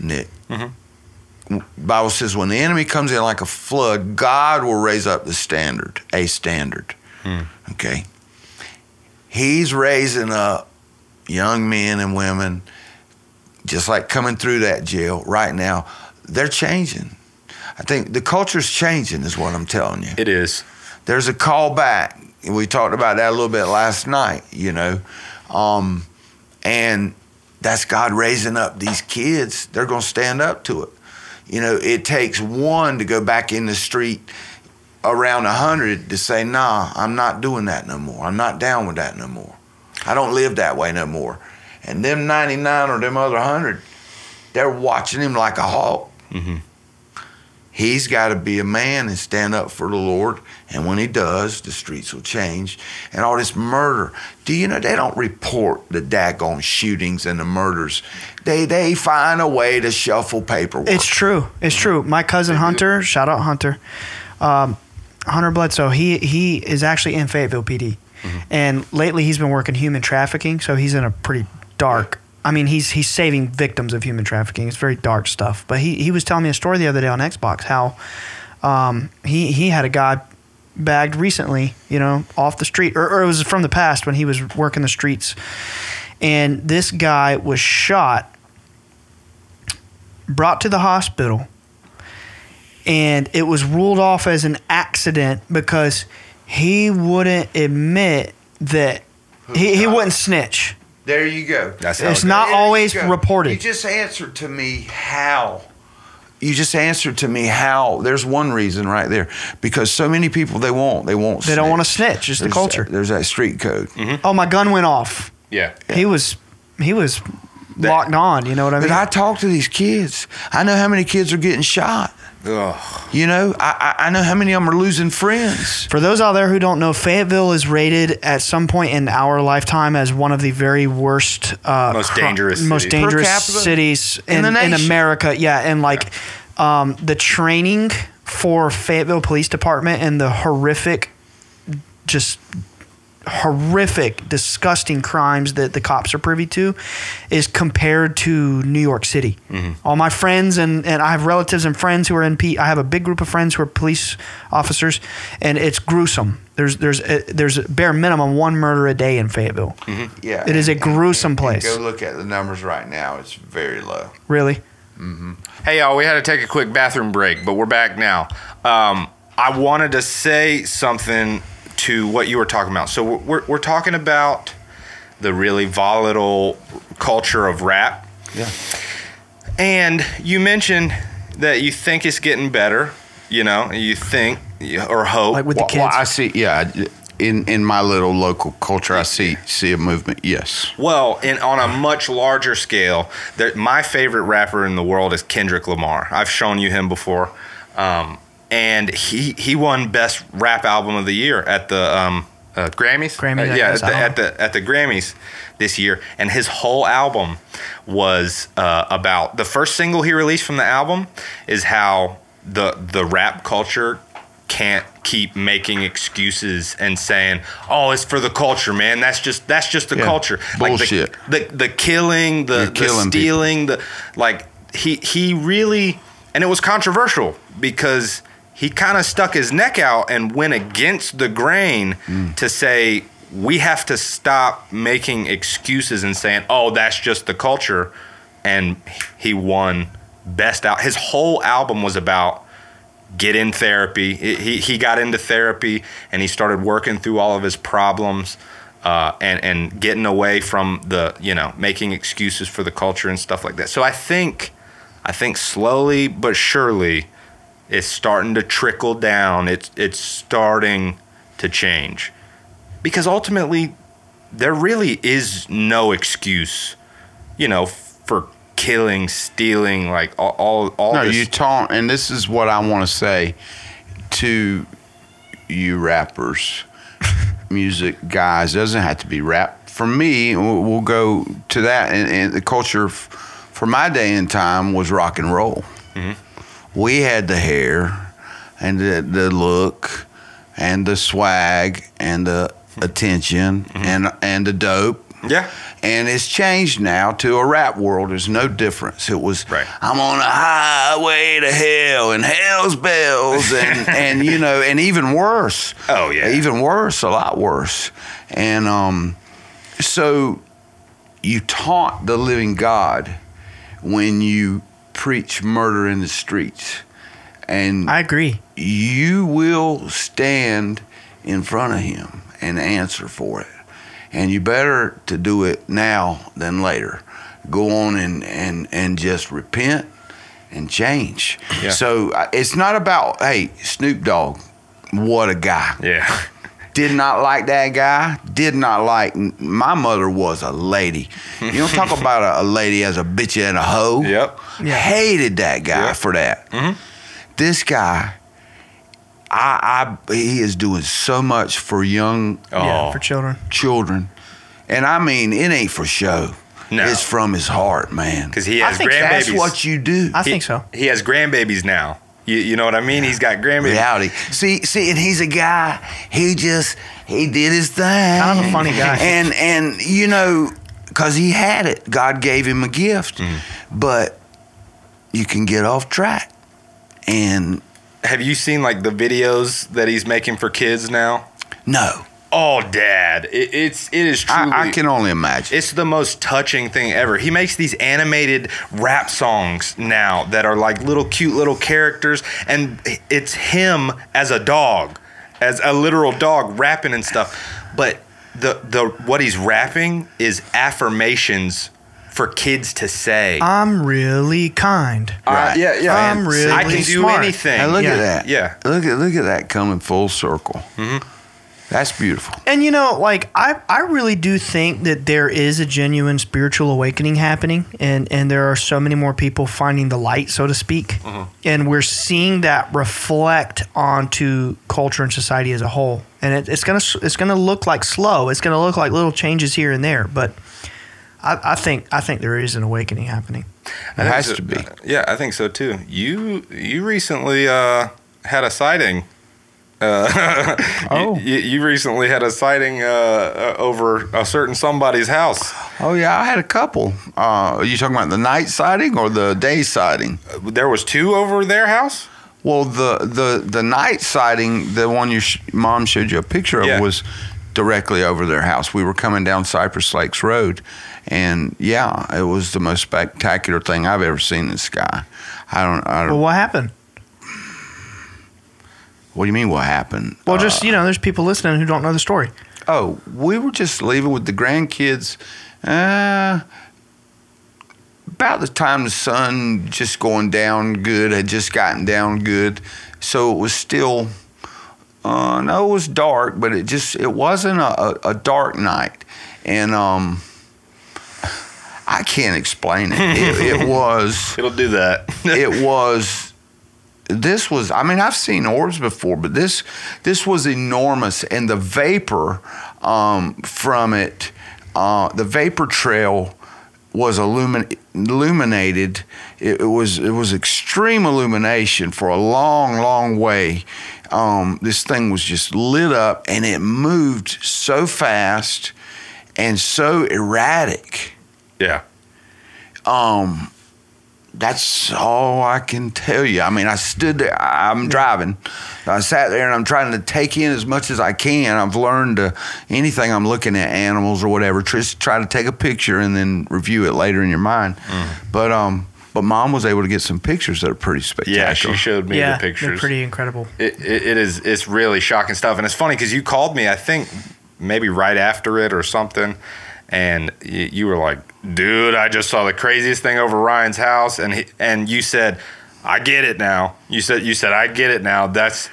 Nick. Bible says when the enemy comes in like a flood, God will raise up the standard, a standard. Okay? He's raising up young men and women, just like coming through that jail right now. They're changing. I think the culture's changing is what I'm telling you. It is. There's a call back. We talked about that a little bit last night, you know. And that's God raising up these kids. They're going to stand up to it. You know, it takes one to go back in the street around 100 to say, nah, I'm not doing that no more. I'm not down with that no more. I don't live that way no more. And them 99 or them other 100, they're watching him like a hawk. He's got to be a man and stand up for the Lord. And when he does, the streets will change. And all this murder. Do you know they don't report the daggone shootings and the murders? They find a way to shuffle paperwork. It's true. It's true. My cousin Hunter, shout out Hunter, Hunter Bledsoe, he is actually in Fayetteville PD. And lately he's been working human trafficking, so he's in a pretty dark, I mean, he's saving victims of human trafficking. It's very dark stuff. But he was telling me a story the other day on Xbox, how he had a guy bagged recently, you know, off the street, or it was from the past when he was working the streets. And this guy was shot, brought to the hospital, and it was ruled off as an accident because he wouldn't admit that he wouldn't snitch. There you go. That's how It's it not There you always go. reported. You just answered to me how you just answered to me how. There's one reason right there, because so many people they don't want to snitch. It's the culture. There's that street code. Oh, my gun went off. Yeah. He was locked on. You know what I mean? But I talk to these kids. I know how many kids are getting shot. Ugh. You know, I know how many of them are losing friends. For those out there who don't know, Fayetteville is rated at some point in our lifetime as one of the very worst, most dangerous cities in America. Yeah, and like the training for Fayetteville Police Department and the horrific, disgusting crimes that the cops are privy to is compared to New York City. All my friends and I have relatives and friends who are in I have a big group of friends who are police officers, and it's gruesome. There's a bare minimum one murder a day in Fayetteville. Yeah, it is a gruesome place. Go look at the numbers right now. It's very low. Really? Hey, y'all, we had to take a quick bathroom break, but we're back now. I wanted to say something to what you were talking about. So we're talking about the really volatile culture of rap. Yeah. And you mentioned that you think it's getting better, you know, you think or hope. Like with the kids? Well, I see, yeah. In my little local culture, I see a movement, yes. Well, on a much larger scale, my favorite rapper in the world is Kendrick Lamar. I've shown you him before. And he won Best Rap Album of the Year at the Grammys. At the Grammys this year. And his whole album was about the first single he released from the album is how the rap culture can't keep making excuses and saying, "Oh, it's for the culture, man. That's just the culture." Bullshit. Like the killing, the stealing, he really, and it was controversial because he kind of stuck his neck out and went against the grain to say, we have to stop making excuses and saying, oh, that's just the culture. And he won Best Out. His whole album was about get in therapy. He got into therapy and he started working through all of his problems and getting away from making excuses for the culture and stuff like that. So I think slowly but surely, it's starting to trickle down. It's starting to change. Because ultimately, there really is no excuse, for killing, stealing, like all no, this. you taunt, and this is what I want to say to you rappers, music guys. It doesn't have to be rap. For me, we'll go to that, and the culture for my day and time was rock and roll. We had the hair and the look and the swag and the attention and the dope. Yeah. And it's changed now to a rap world. There's no difference. It was, right. I'm on a highway to hell and hell's bells and and even worse. Oh, yeah. Even worse, a lot worse. And so you taunt the living God when you preach murder in the streets. And I agree. You will stand in front of him and answer for it. And you better to do it now than later. Go on and just repent and change. Yeah. So it's not about, hey, Snoop Dogg, what a guy. Yeah. Did not like that guy. Did not like. My mother was a lady. You don't talk about a lady as a bitch and a hoe. Yep. Yeah. Hated that guy for that. This guy, he is doing so much for for children, and I mean it ain't for show. No. It's from his heart, man. Because he has I think grandbabies. That's what you do. I think so. He has grandbabies now. You know what I mean? He's got grandbabies. Reality. See, and he's a guy. He did his thing. Kind of a funny guy. And because he had it, God gave him a gift. But you can get off track. And have you seen like the videos that he's making for kids now? No. Oh, Dad, it is truly. I can only imagine. It's the most touching thing ever. He makes these animated rap songs now that are like cute little characters, and it's him as a dog, as a literal dog rapping and stuff. But the what he's rapping is affirmations for kids to say. I'm really kind. Yeah. I'm really I can do smart. anything. Hey, look Yeah. at that. Yeah. Look at that coming full circle. That's beautiful. And like I really do think that there is a genuine spiritual awakening happening, and there are so many more people finding the light, so to speak, and we're seeing that reflect onto culture and society as a whole. And it's gonna look like slow. It's gonna look like little changes here and there, but I think there is an awakening happening. It has to be. Yeah, I think so too. You recently had a sighting. You recently had a sighting over a certain somebody's house. Oh yeah, I had a couple. Are you talking about the night sighting or the day sighting? There was 2 over their house? Well, the night sighting, the one your mom showed you a picture of, Yeah. was directly over their house. We were coming down Cypress Lakes Road, and yeah, it was the most spectacular thing I've ever seen in the sky. I don't. Well, what happened? What do you mean? What happened? Well, just there's people listening who don't know the story. Oh, we were just leaving with the grandkids. About the time the sun just going down good, had just gotten down good. So it was still, no, it was dark, but it wasn't a dark night. And I can't explain it. It was. It'll do that. It was. This was, I mean, I've seen orbs before, but this was enormous. And the vapor from it, the vapor trail was illuminated. It was extreme illumination for a long, long way. This thing was just lit up, and it moved so fast and so erratic. Yeah. That's all I can tell you. I mean, I stood there. I'm driving. I sat there and I'm trying to take in as much as I can. I've learned anything I'm looking at, animals or whatever, just try to take a picture and then review it later in your mind. But Mom was able to get some pictures that are pretty spectacular. Yeah, she showed me the pictures. They're pretty incredible. It's really shocking stuff. And it's funny because you called me, I think, maybe right after it or something. And you were like, dude, I just saw the craziest thing over Ryan's house. And you said, I get it now. You said, I get it now. That's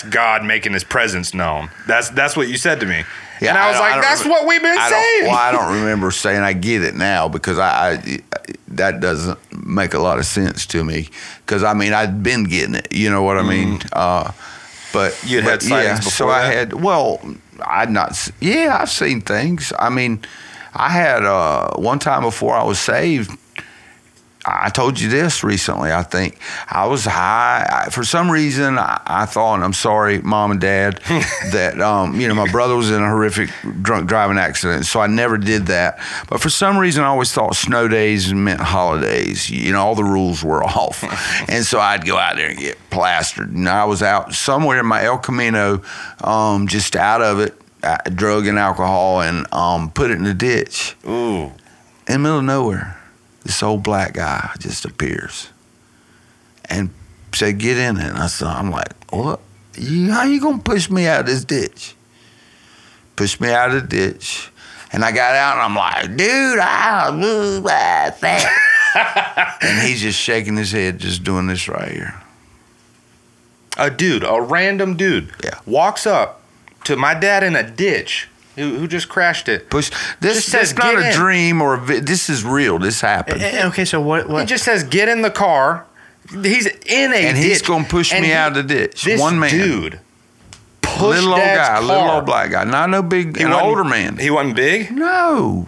God making his presence known. That's what you said to me. Yeah, and I was like, that's what we've been saying. Well, I don't remember saying I get it now because that doesn't make a lot of sense to me. Because, I mean, I'd been getting it. You know what I mean? But you had sightings before so that? I had, I've seen things. I mean, I had one time before I was saved, I told you this recently, I think. I was high. For some reason, I thought, and I'm sorry, Mom and Dad, that, my brother was in a horrific drunk driving accident, so I never did that. But for some reason, I always thought snow days meant holidays. All the rules were off. And so I'd go out there and get plastered. And I was out somewhere in my El Camino, just out of it, drug and alcohol, and put it in the ditch. Ooh. In the middle of nowhere. This old black guy just appears and said, get in it. And I'm like, what? How you going to push me out of this ditch? Push me out of the ditch. And I got out and I'm like, dude, I'll move like that. And he's just shaking his head, just doing this right here. A random dude, walks up to my dad in a ditch. Who just crashed it? This is not a dream or this is real. This happened. Okay, so what? He just says, get in the car. He's in a ditch. And he's going to push me out of the ditch. This one man. Dude pushed little old Dad's guy, car. little old black guy. Not no big, an older man. He wasn't big? No.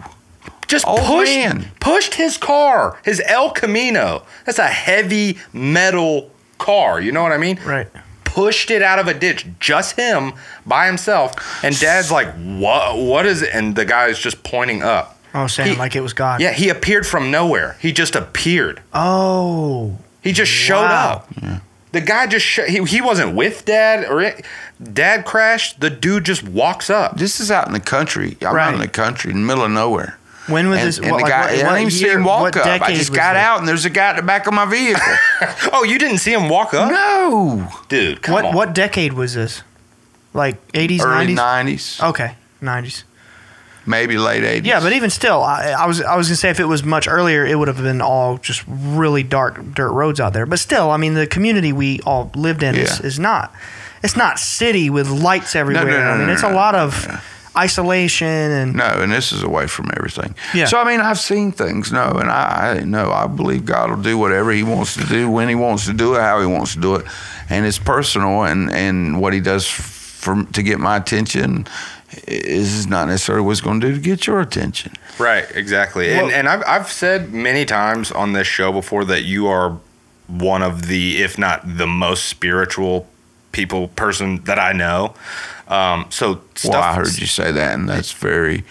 Just old man. Pushed his car, his El Camino. That's a heavy metal car. You know what I mean? Right. Pushed it out of a ditch, just him by himself, and Dad's like, what is it? And the guy is just pointing up. Oh, saying like it was God. Yeah, he appeared from nowhere. He just appeared. Oh. He just showed up. Yeah. The guy just he wasn't with Dad Dad crashed. The dude just walks up. This is out in the country. I'm out in the country, in the middle of nowhere. When was this? And the guy, I didn't even see him walk up. I just got out, and there's a guy at the back of my vehicle. Oh, you didn't see him walk up? No. Dude, come on. What decade was this? Like 80s, Early 90s? 90s. Okay, 90s. maybe late 80s. Yeah, but even still, I was gonna say if it was much earlier, it would have been all just really dark dirt roads out there. But still, I mean, the community we all lived in is not. It's not city with lights everywhere. I mean, it's a lot of isolation and and this is away from everything. Yeah. So I mean, I've seen things. And I believe God will do whatever He wants to do, when He wants to do it, how He wants to do it, and it's personal. And what He does to get my attention is not necessarily what He's going to do to get your attention. Right, exactly. Well, and I've said many times on this show before that you are one of the, if not the most spiritual person that I know. So stuff, I heard you say that, and that's very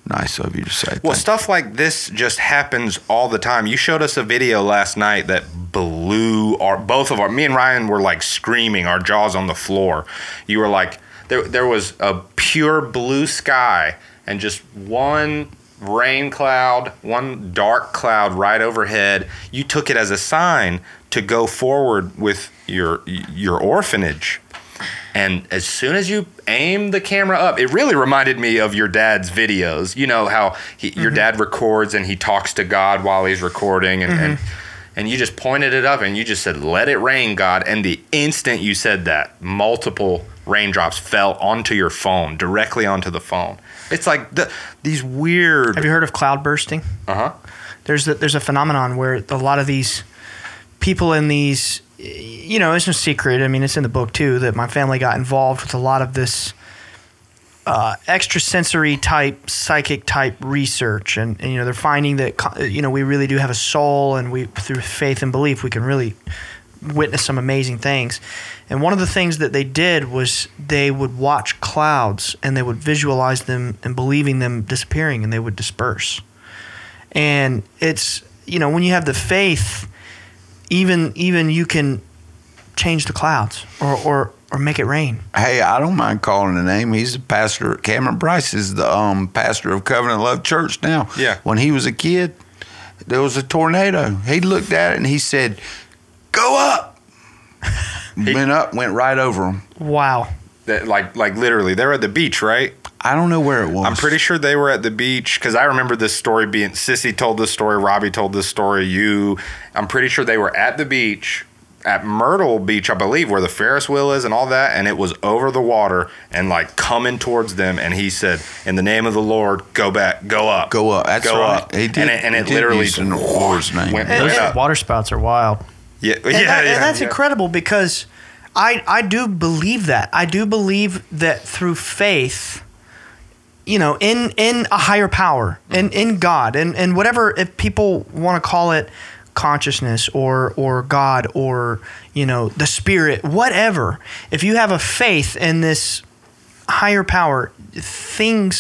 nice of you to say. Well, stuff like this just happens all the time. You showed us a video last night that blew me and Ryan were like screaming, our jaws on the floor. You were like, there was a pure blue sky and just one rain cloud, one dark cloud right overhead. You took it as a sign to go forward with your orphanage. And as soon as you aim the camera up, it really reminded me of your dad's videos. You know how your dad records and he talks to God while he's recording, and you just pointed it up and you just said, "Let it rain, God." And the instant you said that, multiple raindrops fell onto your phone, directly onto the phone. It's like these weird. Have you heard of cloud bursting? There's a phenomenon where a lot of these people in these, it's no secret. I mean, it's in the book too that my family got involved with a lot of this extrasensory type, psychic type research, and they're finding that we really do have a soul, and we through faith and belief we can really witness some amazing things. And one of the things that they did was they would watch clouds and they would visualize them and believing them disappearing, and they would disperse. And it's when you have the faith, even you can change the clouds or make it rain. Hey, I don't mind calling the name. He's the pastor. Cameron Bryce is the pastor of Covenant Love Church now. Yeah. When he was a kid, there was a tornado. He looked at it and he said, "Go up." Went right over him. Wow. That, like literally, they were at the beach, right? I don't know where it was. I'm pretty sure they were at the beach because I remember this story being. Sissy told this story. Robbie told this story. I'm pretty sure they were at the beach, at Myrtle Beach, I believe, where the Ferris wheel is and all that, and it was over the water and like coming towards them. And he said, "In the name of the Lord, go back, go up, go up." That's go right. Up. He did, and it literally in the Lord's name. Went Those up. water spouts are wild. Yeah, And that's incredible because I do believe that. I do believe that through faith, in a higher power, in God, and whatever, if people want to call it consciousness or God or, the spirit, whatever. If you have a faith in this higher power,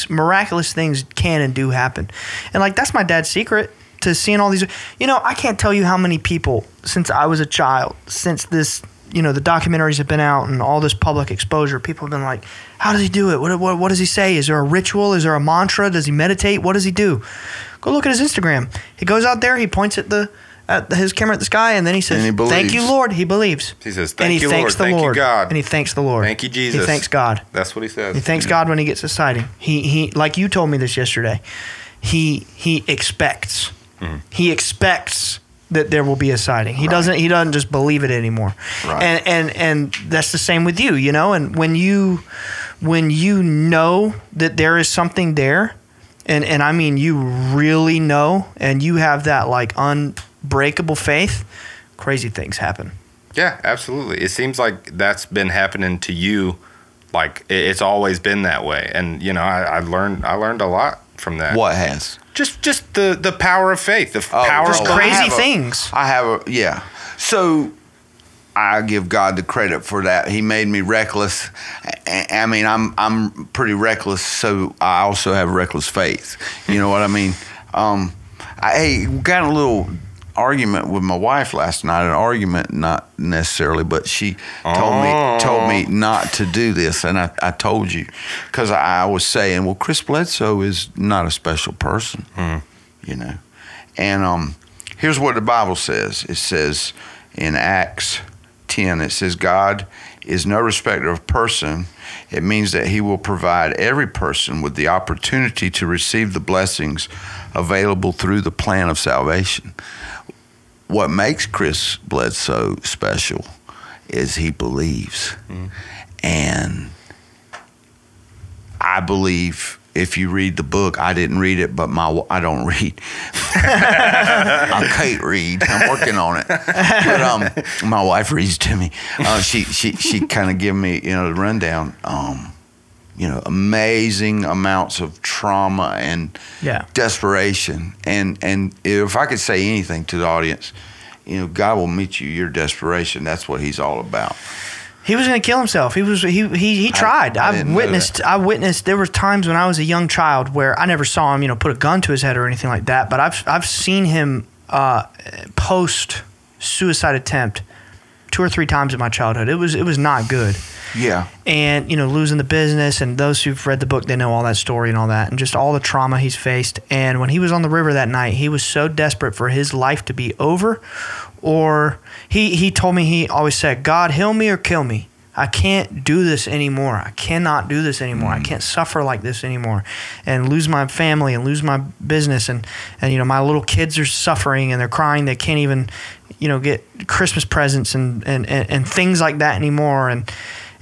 miraculous things can and do happen. And like, that's my dad's secret to seeing all these. I can't tell you how many people since I was a child, since this, the documentaries have been out and all this public exposure, people have been like, how does he do it? What does he say? Is there a ritual? Is there a mantra? Does he meditate? What does he do? Go look at his Instagram. He goes out there, he points at his camera at the sky, and then he says, "Thank you, Lord." He believes. He says, "Thank you, Lord. Thank you, God." And he thanks the Lord. Thank you, Jesus. He thanks God. That's what he says. He thanks God when he gets a sighting. He like you told me this yesterday. He expects. He expects that there will be a sighting. He doesn't just believe it anymore. Right. And that's the same with you, And when you know that there is something there, and I mean you really know, and you have that like unbreakable faith, crazy things happen. Yeah, absolutely. It seems like that's been happening to you. Like it's always been that way, and I learned a lot from that. What has? Just the power of faith, the power just of crazy things. So I give God the credit for that. He made me reckless. I mean, I'm pretty reckless, so I also have reckless faith. You know what I mean? We got a little argument with my wife last night. An argument, not necessarily, but she told me not to do this, and I told you because I was saying, well, Chris Bledsoe is not a special person, And here's what the Bible says. It says in Acts 10, it says, God is no respecter of person. It means that he will provide every person with the opportunity to receive the blessings available through the plan of salvation. What makes Chris Bledsoe special is he believes. And I believe, if you read the book, I didn't read it, but I don't read. I can't read. I'm working on it. But my wife reads to me. She kind of give me, the rundown. Amazing amounts of trauma and desperation. And if I could say anything to the audience, God will meet you your desperation. That's what he's all about. He was going to kill himself. He tried. I witnessed. There were times when I was a young child where I never saw him, put a gun to his head or anything like that. But I've seen him post suicide attempt 2 or 3 times in my childhood. It was not good. Yeah. And losing the business, and those who've read the book, they know all that story and all that, and just all the trauma he's faced. And when he was on the river that night, he was so desperate for his life to be over. Or he told me, he always said, God, heal me or kill me. I can't do this anymore. I cannot do this anymore. I can't suffer like this anymore and lose my family and lose my business. And my little kids are suffering and they're crying. They can't even, get Christmas presents and things like that anymore.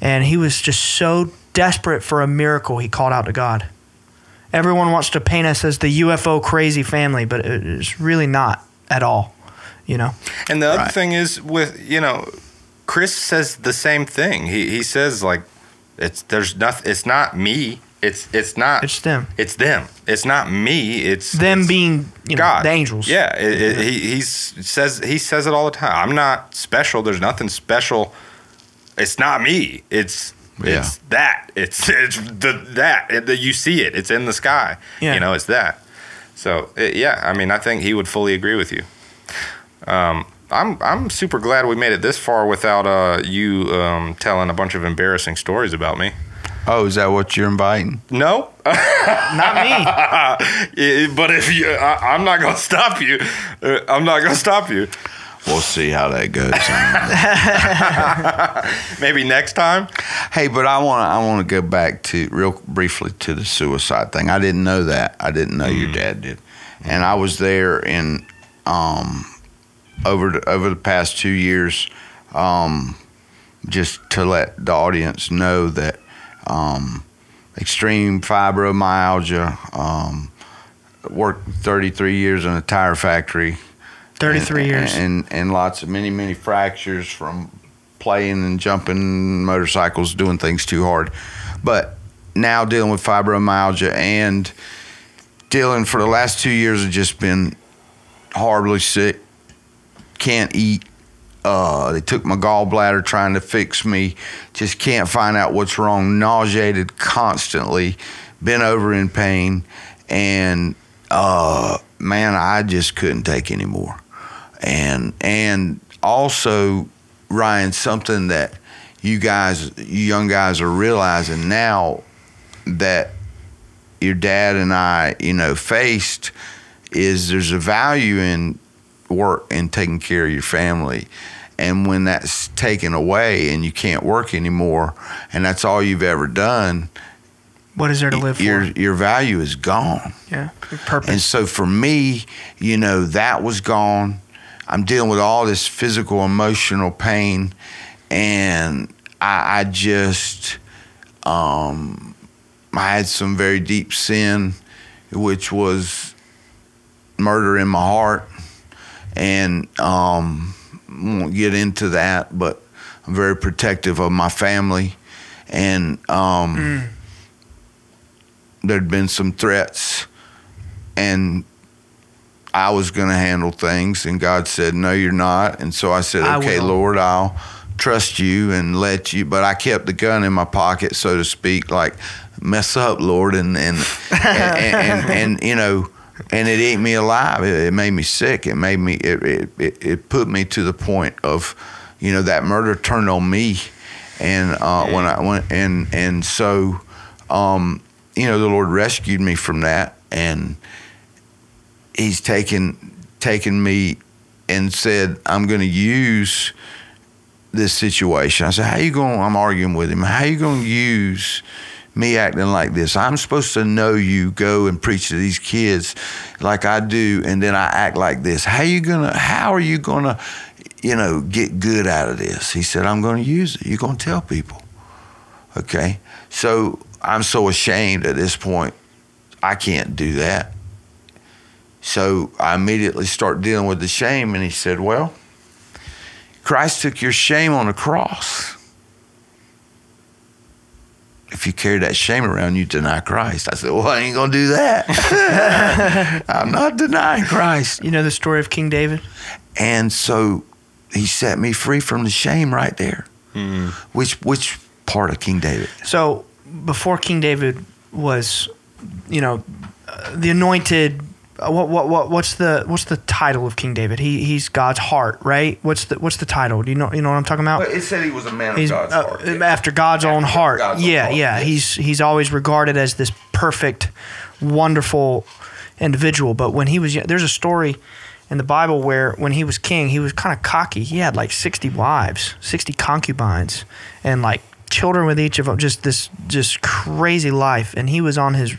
And he was just so desperate for a miracle, he called out to God. Everyone wants to paint us as the UFO crazy family, but it's really not at all. And the other thing is with, Chris says the same thing. He says it's not me. It's not. It's them. It's them. It's not me. It's them being God. The angels. Yeah. He says it all the time. I'm not special. There's nothing special. It's not me. It's that. It's that. You see it. It's in the sky. Yeah. It's that. So I think he would fully agree with you. I'm super glad we made it this far without you telling a bunch of embarrassing stories about me. Oh, is that what you're inviting? No, not me. But if I'm not gonna stop you. I'm not gonna stop you. We'll see how that goes. Maybe next time. Hey, but I want to go back to real briefly to the suicide thing. I didn't know that. I didn't know your dad did, and I was there in over the past 2 years, just to let the audience know that extreme fibromyalgia. Worked 33 years in a tire factory. 33 years. And lots of many fractures from playing and jumping motorcycles, doing things too hard. But now dealing with fibromyalgia and dealing for the last 2 years have just been horribly sick. Can't eat. They took my gallbladder trying to fix me. Just can't find out what's wrong. Nauseated constantly. Been over in pain. And, man, I just couldn't take any more. And also, Ryan, something that you young guys are realizing now that your dad and I, faced is there's a value in work and taking care of your family. And when that's taken away and you can't work anymore and that's all you've ever done, what is there to live for? Your value is gone. Yeah, your purpose. And so for me, that was gone. I'm dealing with all this physical, emotional pain, and I just I had some very deep sin, which was murder in my heart, and won't get into that, but I'm very protective of my family, and there'd been some threats, and I was going to handle things, and God said, no, you're not. And so I said, okay, Lord, I'll trust you and let you. But I kept the gun in my pocket, so to speak, like, mess up, Lord. And it ate me alive. It made me sick. It made me, it put me to the point of, that murder turned on me. And when I went, and so, the Lord rescued me from that. And He's taken me and said, I'm going to use this situation. I said, I'm arguing with him. How you going to use me acting like this? I'm supposed to know you go and preach to these kids like I do, and then I act like this. How are you gonna, get good out of this? He said, I'm going to use it. You're going to tell people. Okay. So I'm so ashamed at this point. I can't do that. So I immediately start dealing with the shame, and he said, well, Christ took your shame on the cross. If you carry that shame around, you deny Christ. I said, well, I ain't going to do that. I'm not denying Christ. You know the story of King David? And so he set me free from the shame right there. Mm. Which part of King David? So before King David was, the anointed. What's the title of King David? He's God's heart, right? What's the title? Do you know what I'm talking about? Well, it said he was a man of God's heart. After God's own heart. Yeah. Yes. He's always regarded as this perfect, wonderful individual. But when he was young, there's a story in the Bible where when he was king, he was kind of cocky. He had like 60 wives, 60 concubines, and like children with each of them. Just crazy life. And he was on his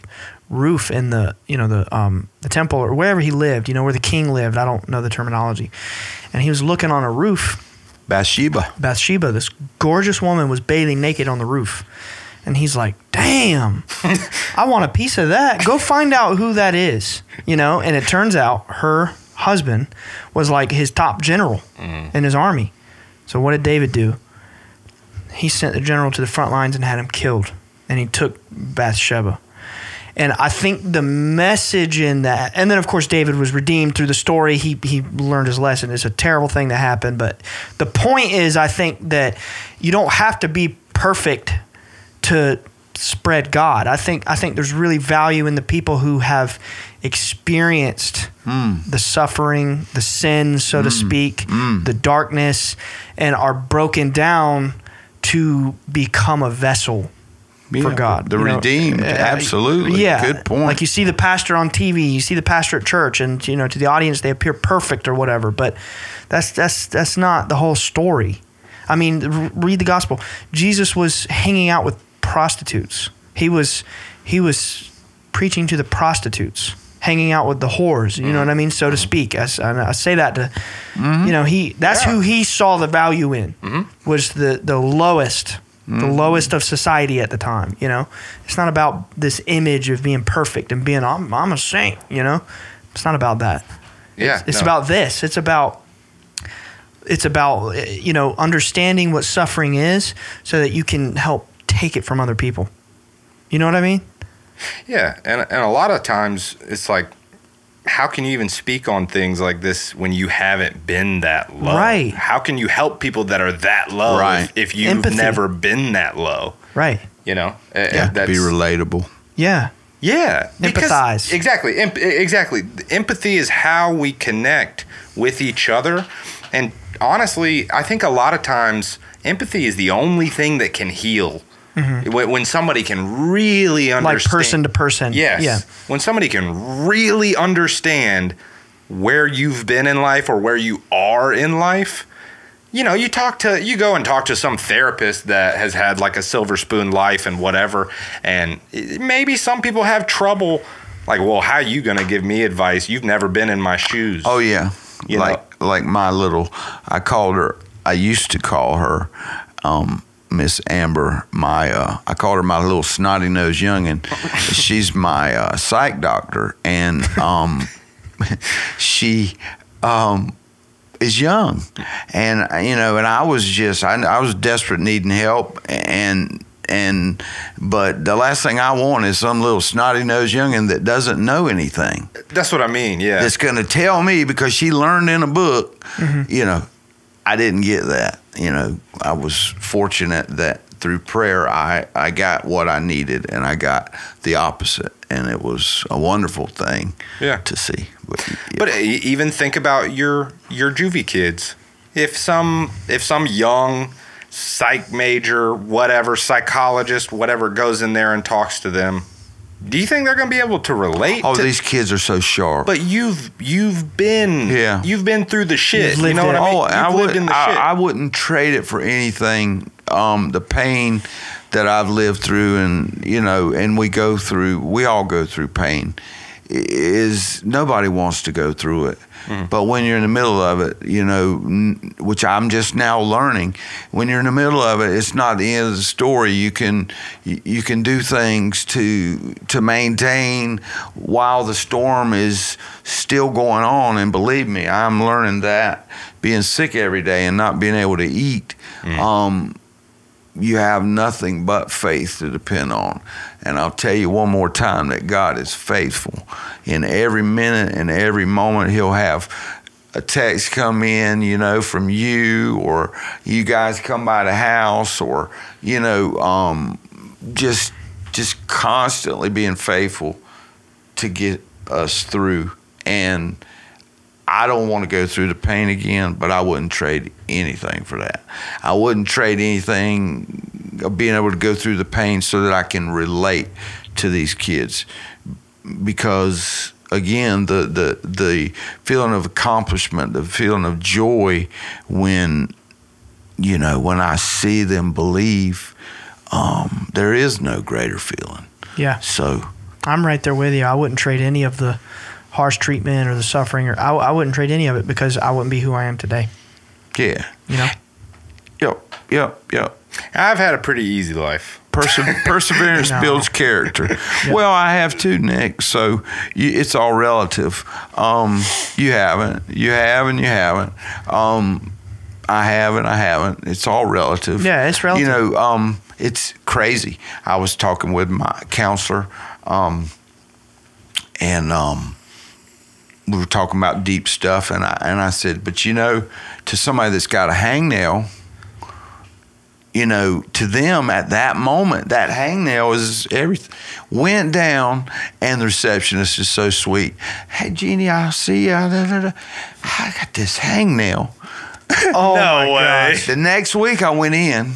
roof in the temple or wherever he lived, where the king lived. I don't know the terminology. And he was looking on a roof. Bathsheba, this gorgeous woman, was bathing naked on the roof. And he's like, damn, I want a piece of that. Go find out who that is, And it turns out her husband was like his top general in his army. So what did David do? He sent the general to the front lines and had him killed. And he took Bathsheba. And I think the message in that, and then of course David was redeemed through the story. He learned his lesson. It's a terrible thing that happened, but the point is, I think that you don't have to be perfect to spread God. I think there's really value in the people who have experienced the suffering, the sin, so to speak, the darkness, and are broken down to become a vessel for God. The redeemed, absolutely. Yeah. Good point. Like you see the pastor on TV, you see the pastor at church, and to the audience they appear perfect or whatever, but that's not the whole story. I mean, read the gospel. Jesus was hanging out with prostitutes. He was preaching to the prostitutes, hanging out with the whores, you know what I mean, so to speak. I say that to who he saw the value in, was the lowest. The lowest of society at the time, It's not about this image of being perfect and being, I'm a saint, It's not about that. Yeah. It's about this. It's about understanding what suffering is so that you can help take it from other people. You know what I mean? Yeah. And a lot of times it's like, how can you even speak on things like this when you haven't been that low? Right. How can you help people that are that low if you've Empathy. never been that low? Right. Be relatable. Yeah. Yeah. Empathize. Exactly. Exactly. Empathy is how we connect with each other. And honestly, I think a lot of times empathy is the only thing that can heal. When somebody can really understand. Like person to person. Yes. Yeah. When somebody can really understand where you've been in life or where you are in life, you go and talk to some therapist that has had like a silver spoon life and whatever, and maybe some people have trouble. Like, well, how are you going to give me advice? You've never been in my shoes. Oh yeah. Like my little, I used to call her, Miss Amber, I called her my little snotty-nosed youngin'. She's my psych doctor, and she is young, and and I was desperate, needing help, but the last thing I want is some little snotty-nosed youngin' that doesn't know anything. That's what I mean. Yeah, that's going to tell me because she learned in a book. I didn't get that. I was fortunate that through prayer, I got what I needed, and I got the opposite, and it was a wonderful thing to see. But even think about your juvie kids. If some young psych major, whatever, psychologist, whatever, goes in there and talks to them, Do you think they're going to be able to relate? Oh, to, these kids are so sharp. But you've been through the shit. You know what I mean? You've lived in the shit. I wouldn't trade it for anything. The pain that I've lived through, and and we all go through pain. Is nobody wants to go through it. But when you're in the middle of it, which I'm just now learning, when you're in the middle of it, it's not the end of the story. You can do things to maintain while the storm is still going on. And believe me, I'm learning that being sick every day and not being able to eat, you have nothing but faith to depend on. And I'll tell you one more time that God is faithful. In every minute and every moment, he'll have a text come in, from you, or you guys come by the house, or, just constantly being faithful to get us through. And I don't want to go through the pain again, but I wouldn't trade anything for that. I wouldn't trade anything of being able to go through the pain so that I can relate to these kids. Because again, the feeling of accomplishment, the feeling of joy when I see them believe, there is no greater feeling. Yeah. So I'm right there with you. I wouldn't trade any of the harsh treatment or the suffering, or I wouldn't trade any of it, because I wouldn't be who I am today. Yeah. Yep. I've had a pretty easy life. Perseverance builds character. Yep. Well, I have too, Nick. So it's all relative. You haven't. You have and you haven't. I have and I haven't. It's all relative. Yeah, it's relative. It's crazy. I was talking with my counselor, and we were talking about deep stuff, and I said, but to somebody that's got a hangnail, to them at that moment, that hangnail is everything. Went down, and the receptionist is so sweet. Hey, Jeannie, I'll see you. I got this hangnail. Oh, no way. Gosh. The next week I went in,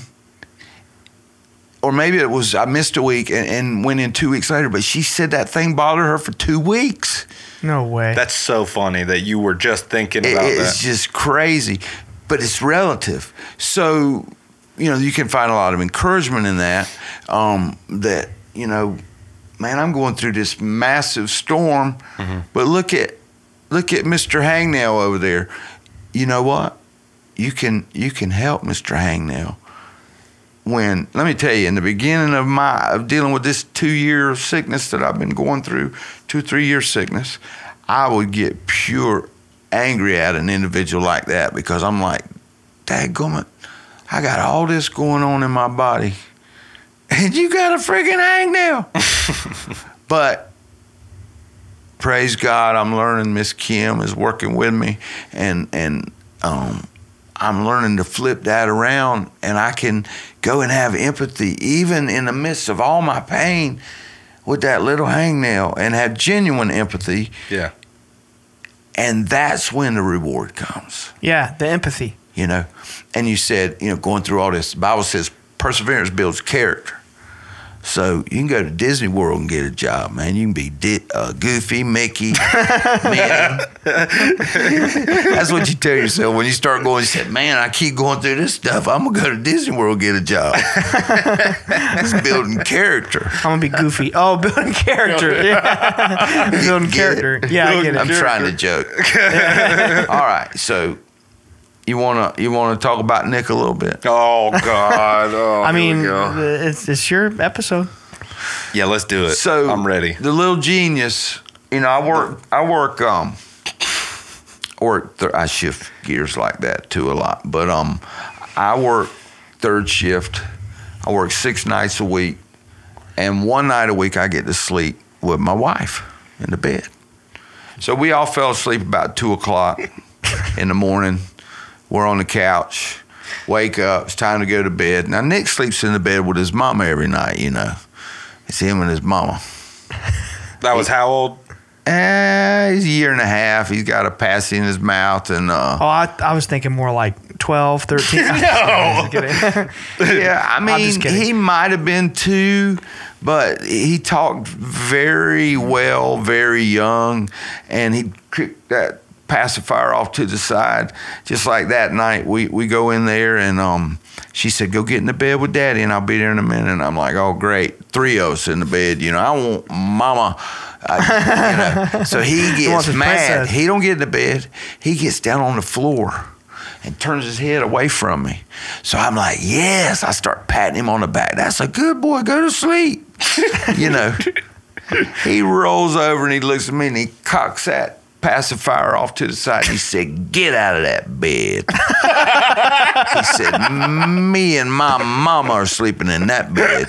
or maybe it was I missed a week and went in 2 weeks later, but she said that thing bothered her for 2 weeks. No way. That's so funny that you were just thinking about that. It's just crazy, but it's relative. So, you can find a lot of encouragement in that, man, I'm going through this massive storm, but look at Mr. Hangnail over there. You know what? You can help Mr. Hangnail. Let me tell you, in the beginning of dealing with this 2-year sickness that I've been going through, 2-3 year sickness, I would get pure angry at an individual like that, because I'm like, dadgummit, I got all this going on in my body, and you got a freaking hangnail. But praise God, I'm learning. Miss Kim is working with me, and I'm learning to flip that around, and I can go and have empathy even in the midst of all my pain with that little hangnail, and have genuine empathy. Yeah. And that's when the reward comes. Yeah, the empathy. And you said, going through all this, the Bible says perseverance builds character. So you can go to Disney World and get a job, man. You can be Goofy, Mickey, Minnie. That's what you tell yourself when you start going. You say, man, I keep going through this stuff. I'm going to go to Disney World and get a job. It's building character. I'm going to be Goofy. Oh, building character. Yeah. Building character. Yeah, I get it. I'm trying to joke. All right, so you wanna talk about Nick a little bit? Oh God! I mean, it's your episode. Yeah, let's do it. So I'm ready. The little genius. I shift gears like that too a lot, but I work third shift. I work 6 nights a week, and 1 night a week I get to sleep with my wife in the bed. So we all fell asleep about 2:00 in the morning. We're on the couch, wake up, it's time to go to bed. Now, Nick sleeps in the bed with his mama every night, It's him and his mama. That was how old? He's a year and a half. He's got a passy in his mouth. And I was thinking more like 12, 13. No. Yeah, I I'm just mean, kidding. he might have been 2, but he talked very well, very young, and he kicked that pacifier off to the side. Just like that night, we go in there, and she said, go get in the bed with Daddy, and I'll be there in a minute. And I'm like, oh, great. 3 of us in the bed. I want Mama. So he gets mad. Princess. He don't get in the bed. He gets down on the floor and turns his head away from me. So I'm like, yes. I start patting him on the back. That's a good boy. Go to sleep. He rolls over and he looks at me and he cocks that pacifier off to the side. He said, get out of that bed. He said, me and my mama are sleeping in that bed.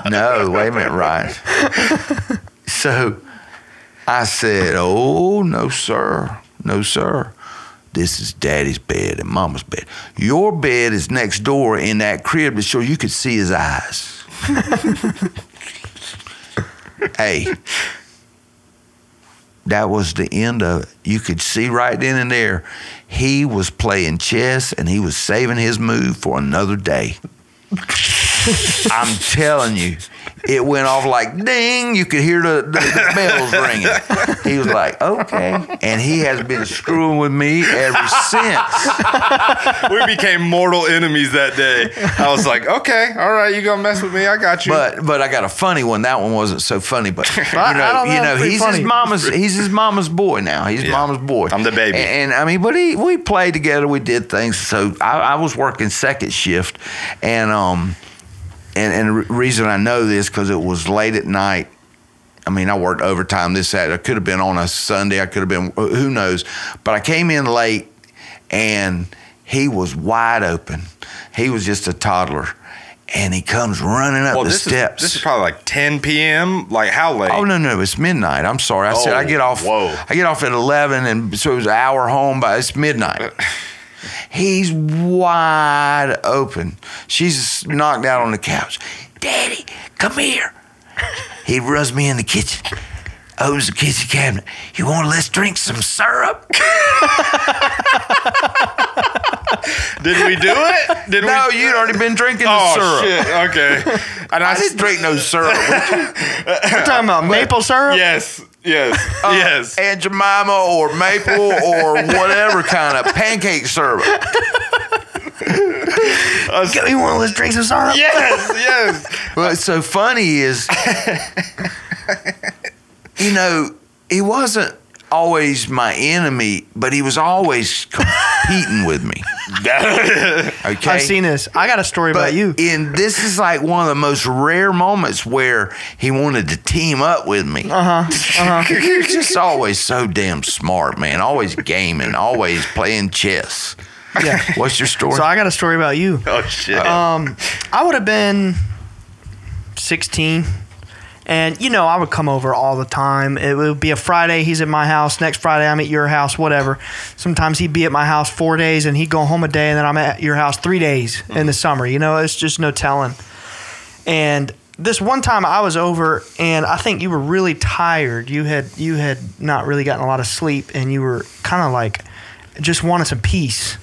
No, wait a minute, Ryan. So I said, oh, no, sir. No, sir. This is Daddy's bed and Mama's bed. Your bed is next door in that crib to show you could see his eyes. Hey, that was the end of it. You could see right then and there, he was playing chess and he was saving his move for another day. I'm telling you, it went off like ding. You could hear the bells ringing. He was like, okay. And he has been screwing with me ever since. We became mortal enemies that day. I was like, okay, all right, you gonna mess with me? I got you. But I got a funny one. That one wasn't so funny. But Pretty he's funny. his mama's boy now. He's mama's boy. I'm the baby. And I mean, but we played together. We did things. So I was working second shift, and the reason I know this because it was late at night. I mean, I worked overtime this Saturday. I could have been on a Sunday. I could have been, who knows. But I came in late, and he was wide open. He was just a toddler. And he comes running up the steps. This is probably like 10 p.m. Like how late? Oh, no, it's midnight. I'm sorry. I said I get off. Whoa. I get off at 11, and so it was an hour home, but it's midnight. He's wide open. She's knocked out on the couch. Daddy, come here. He runs me in the kitchen, opens the kitchen cabinet. You want to let's drink some syrup? Did we do it? No, you'd already been drinking the syrup. Oh, shit. Okay. And I didn't drink no syrup. We're talking about maple syrup? Yes. Yes. Aunt Jemima or maple or whatever kind of pancake syrup. You want to let's drink some syrup? Yes. What's so funny is, he wasn't always my enemy, but he was always competing with me. Okay, I've seen this. I got a story about you. This is like one of the most rare moments where he wanted to team up with me. He's just always so damn smart, man. Always gaming, always playing chess. Yeah. What's your story? So I got a story about you. Oh, shit. I would have been 16. And, I would come over all the time. It would be a Friday, he's at my house. Next Friday, I'm at your house, whatever. Sometimes he'd be at my house 4 days, and he'd go home a day, and then I'm at your house 3 days in the summer. It's just no telling. And this one time I was over, and I think you were really tired. You had not really gotten a lot of sleep, and you were kind of like just wanted some peace.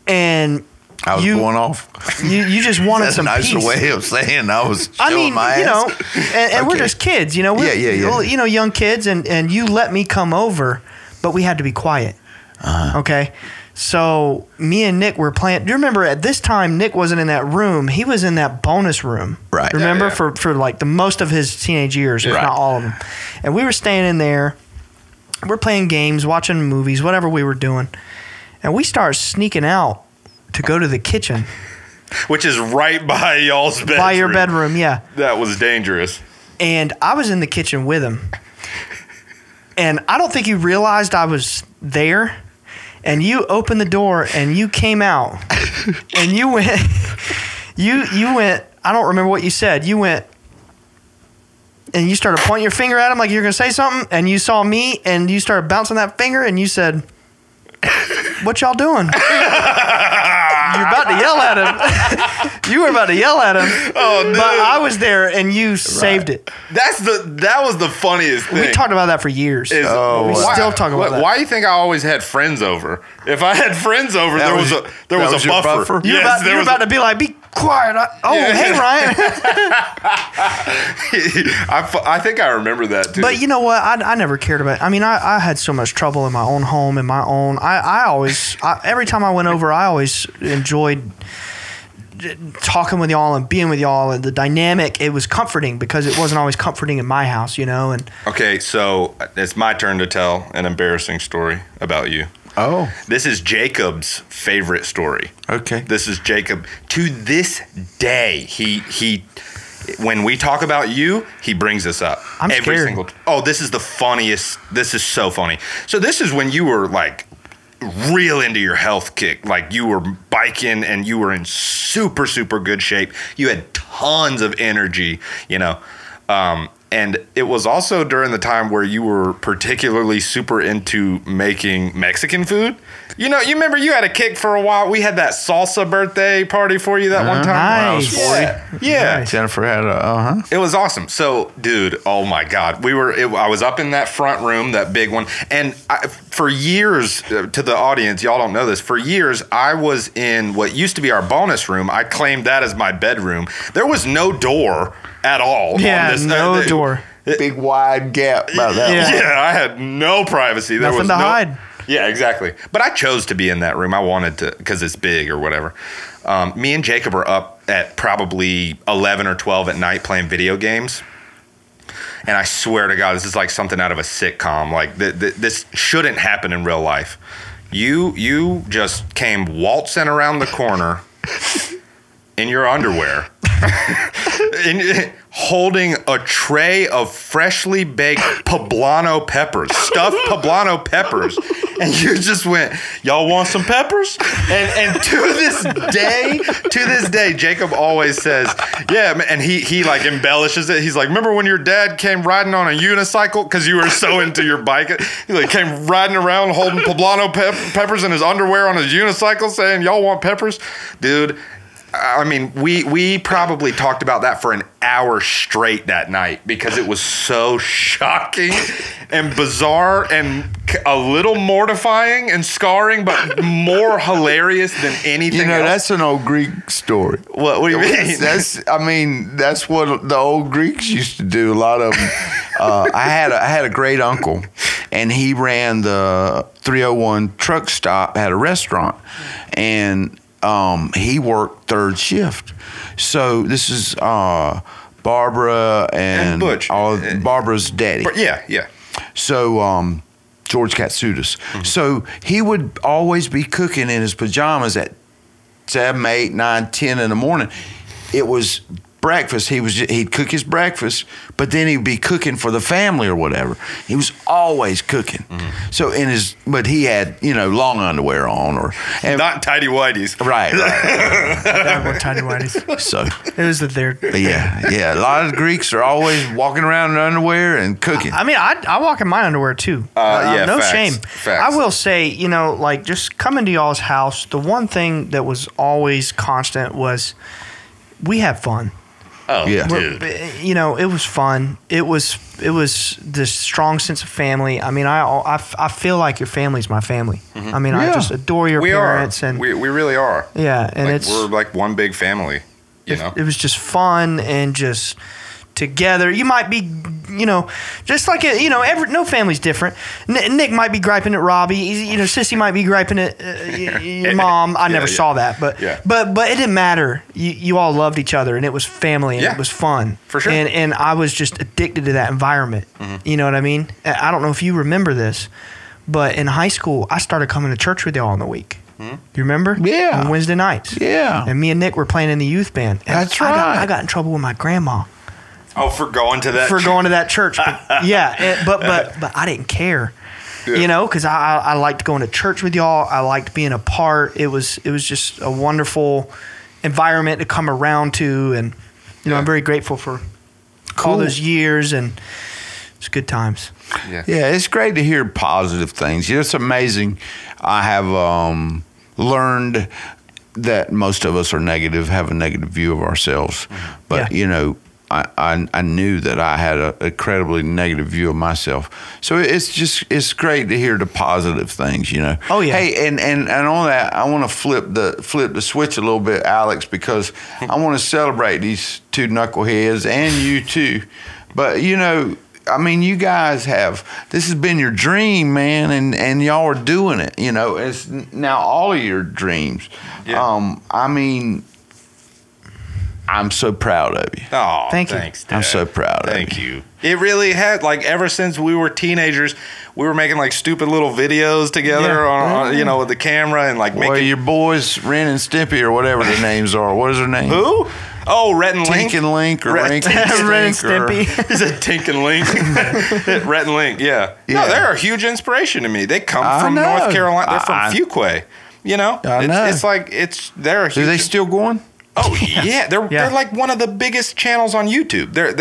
And I was going off. You just wanted some peace. That's a nicer way of saying I was showing my ass. And we're just kids, We're, young kids, and you let me come over, but we had to be quiet. Okay? So me and Nick were playing. Do you remember at this time, Nick wasn't in that room. He was in that bonus room. Right. Remember? For like the most of his teenage years, if not all of them. And we were staying in there. We're playing games, watching movies, whatever we were doing. And we start sneaking out to go to the kitchen. Which is right by y'all's bedroom. By your bedroom, yeah. That was dangerous. And I was in the kitchen with him. And I don't think you realized I was there. And you opened the door and you came out. And you went, you went, I don't remember what you said. You went, and you started pointing your finger at him like you were going to say something. And you saw me and you started bouncing that finger and you said, what y'all doing? You're about to yell at him. You were about to yell at him. Oh, dude. But I was there, and you saved it. That was the funniest thing. We talked about that for years. We still talk about that. Why do you think I always had friends over? If I had friends over, there was a buffer. You were about to be like, be quiet. Hey, Ryan. I think I remember that too. But you know what? I never cared about it. I mean, I had so much trouble in my own home, every time I went over, I always enjoyed talking with y'all and being with y'all, and the dynamic. It was comforting because it wasn't always comforting in my house, And okay, so it's my turn to tell an embarrassing story about you. Oh. This is Jacob's favorite story. Okay. This is Jacob. To this day, he when we talk about you, he brings this up. I'm scared. This is the funniest. This is so funny. So this is when you were like real into your health kick. Like you were biking and you were in super, super good shape. You had tons of energy, and it was also during the time where you were particularly super into making Mexican food. You remember you had a kick for a while. We had that salsa birthday party for you that one time. Nice. When I was 40. Yeah. Nice. Jennifer had It was awesome. So, dude, oh my God. I was up in that front room, that big one. And for years, to the audience, y'all don't know this, for years, I was in what used to be our bonus room. I claimed that as my bedroom. There was no door at all. Yeah, on this, no door. big wide gap about that one. Yeah, I had no privacy. There Nothing was to hide. Yeah, exactly. But I chose to be in that room. I wanted to because it's big or whatever. Me and Jacob are up at probably 11 or 12 at night playing video games. And I swear to God, this is like something out of a sitcom. Like this shouldn't happen in real life. You just came waltzing around the corner in your underwear, holding a tray of freshly baked poblano peppers, stuffed poblano peppers, and you just went, "Y'all want some peppers?" And to this day, Jacob always says, "Yeah," and he like embellishes it. He's like, "Remember when your dad came riding on a unicycle because you were so into your bike? He like came riding around holding poblano peppers in his underwear on his unicycle, saying, 'Y'all want peppers?'" Dude. I mean, we probably talked about that for an hour straight that night because it was so shocking and bizarre and a little mortifying and scarring, but more hilarious than anything else. That's an old Greek story. What do you mean? That's what the old Greeks used to do. A lot of them. I had a great uncle, and he ran the 301 truck stop, had a restaurant, and he worked third shift. So this is Barbara and Butch. Barbara's daddy. Yeah. So George Katsoudas. Mm-hmm. So he would always be cooking in his pajamas at 7, 8, 9, 10 in the morning. It was breakfast. He'd cook his breakfast, but then he'd be cooking for the family or whatever. He was always cooking. Mm-hmm. So but he had long underwear on and not tidy whities. Right. I wore tidy whities. So it was there. Yeah. A lot of the Greeks are always walking around in underwear and cooking. I mean, I walk in my underwear too. No facts, shame. Facts. I will say, like just coming to y'all's house, the one thing that was always constant was we had fun. Oh, yeah, dude. It was fun. It was this strong sense of family. I mean, I feel like your family's my family. Mm-hmm. I mean, I just adore your parents, and we really are. Yeah, and we're like one big family. It was just fun and just together. You might be, just like no family's different. Nick might be griping at Robbie. Sissy might be griping at your mom. I never saw that, but it didn't matter. You all loved each other, and it was family, and it was fun for sure. And I was just addicted to that environment. Mm-hmm. You know what I mean? I don't know if you remember this, but in high school, I started coming to church with y'all in the week. Mm-hmm. You remember? Yeah. On Wednesday nights. Yeah. And me and Nick were playing in the youth band. And That's right. I got in trouble with my grandma. Oh, for going to that church. But, yeah, but I didn't care, because I liked going to church with y'all. I liked being a part. It was just a wonderful environment to come around to, and I'm very grateful for all those years, and it's good times. Yeah, it's great to hear positive things. It's amazing. I have learned that most of us are negative, have a negative view of ourselves. But, Yeah. you know, I knew that I had an incredibly negative view of myself. So it's great to hear the positive things, you know. Oh, yeah. Hey, and on that, I want to flip the switch a little bit, Alex, because I want to celebrate these two knuckleheads and you too. But, you know, I mean, you guys this has been your dream, man, and y'all are doing it. You know, it's now all of your dreams. Yeah. I mean, I'm so proud of you. Oh, Thank you. thanks, Dad. I'm so proud of Thank you. It really had, like, ever since we were teenagers, we were making, like, stupid little videos together Yeah. on you know, with the camera and, like, Well, making. your boys, Ren and Stimpy, or whatever their names are. What is their name? Who? Oh, Rhett and Link. Tink and Link, or Rink and Ren and Stink, or- Stimpy. He said Tink and Link. Rhett and Link, yeah. Yeah. No, they're a huge inspiration to me. They come I from know. North Carolina. They're from I- Fuquay. You know? I know. It's like, they're a huge. Do they still going? Oh yeah, they're Yeah. like one of the biggest channels on YouTube. They're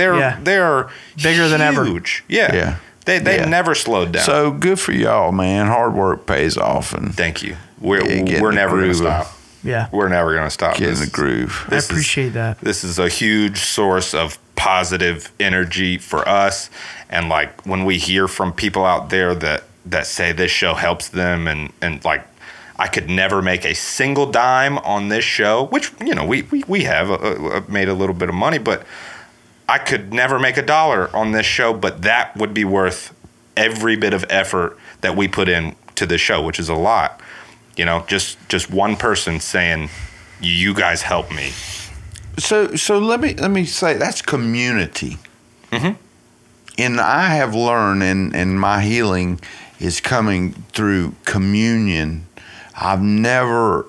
Bigger than ever. huge. Yeah. Yeah. They Yeah. never slowed down. So good for y'all, man. Hard work pays off, and Thank you. Yeah, We're get in we're the never gonna groove. stop. Yeah. We're never gonna stop. get in the groove. I This is- appreciate that. This is a huge source of positive energy for us, and like when we hear from people out there that say this show helps them, and like I could never make a single dime on this show, which, you know, we have made a little bit of money, but I could never make $1 on this show, but that would be worth every bit of effort that we put in to this show, which is a lot. You know, just one person saying, "You guys help me." So let me say that's community. Mhm. And I have learned, and my healing is coming through communion. I've never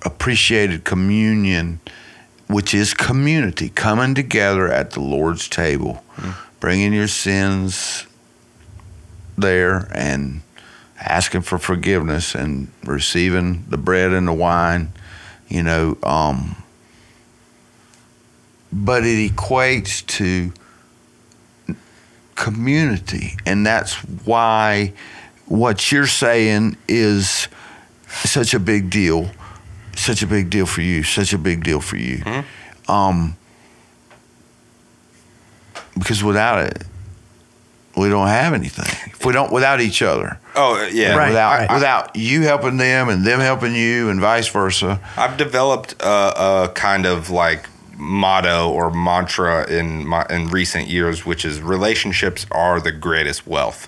appreciated communion, which is community, coming together at the Lord's table, bringing your sins there and asking for forgiveness and receiving the bread and the wine, you know. But it equates to community, and that's why what you're saying is such a big deal, such a big deal for you, such a big deal for you. Because without it, we don't have anything. If we don't, without each other, Oh yeah, Right. without you helping them and them helping you, and vice versa. I've developed a kind of like motto or mantra in recent years, which is relationships are the greatest wealth,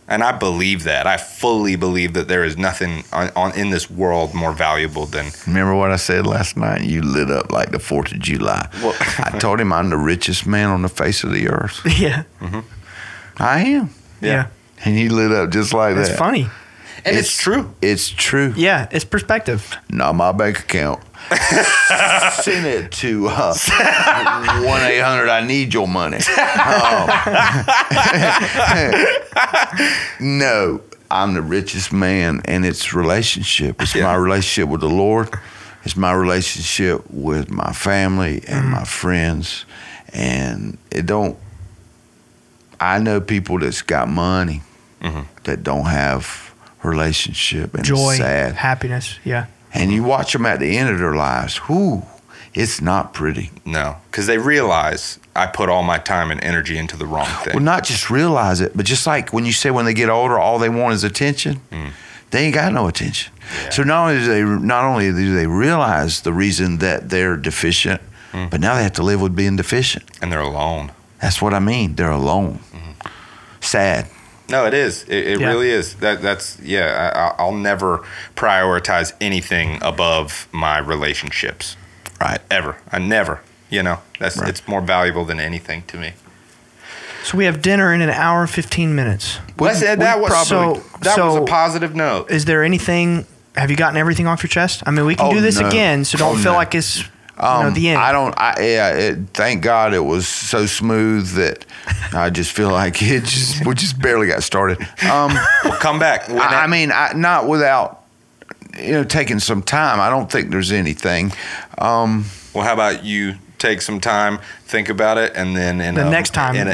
and I believe that. I fully believe that there is nothing on in this world more valuable than. Remember what I said last night? You lit up like the 4th of July. Well- I told him I'm the richest man on the face of the earth. Yeah. I am. Yeah. And he lit up just like That's that. funny. And it's true. It's true. Yeah. It's perspective. Not my bank account. Send it to 1-800 I need your money. No, I'm the richest man, and it's relationship. It's my relationship with the Lord. It's my relationship with my family and my friends. And I know people that's got money that don't have relationship, and Joy. it's sad. Happiness. Yeah. And you watch them at the end of their lives. Whoo, it's not pretty. No, because they realize I put all my time and energy into the wrong thing. Well, not just realize it, but just like when you say when they get older, all they want is attention. They ain't got no attention. Yeah. So not only do they realize the reason that they're deficient, but now they have to live with being deficient. And they're alone. That's what I mean. They're alone. Sad. No, it is. It Yeah. really is. I'll never prioritize anything above my relationships. Right. Ever. I never. You know, Right. it's more valuable than anything to me. So we have dinner in an hour and 15 minutes. That was a positive note. Is there anything? Have you gotten everything off your chest? I mean, we can Oh, do this no. again, so don't Oh, feel no. like it's the end. Thank God it was so smooth that I just feel like we just barely got started. Well, come back. Not without taking some time. I don't think there's anything. Well, how about you take some time, think about it, and then the next time, you'll be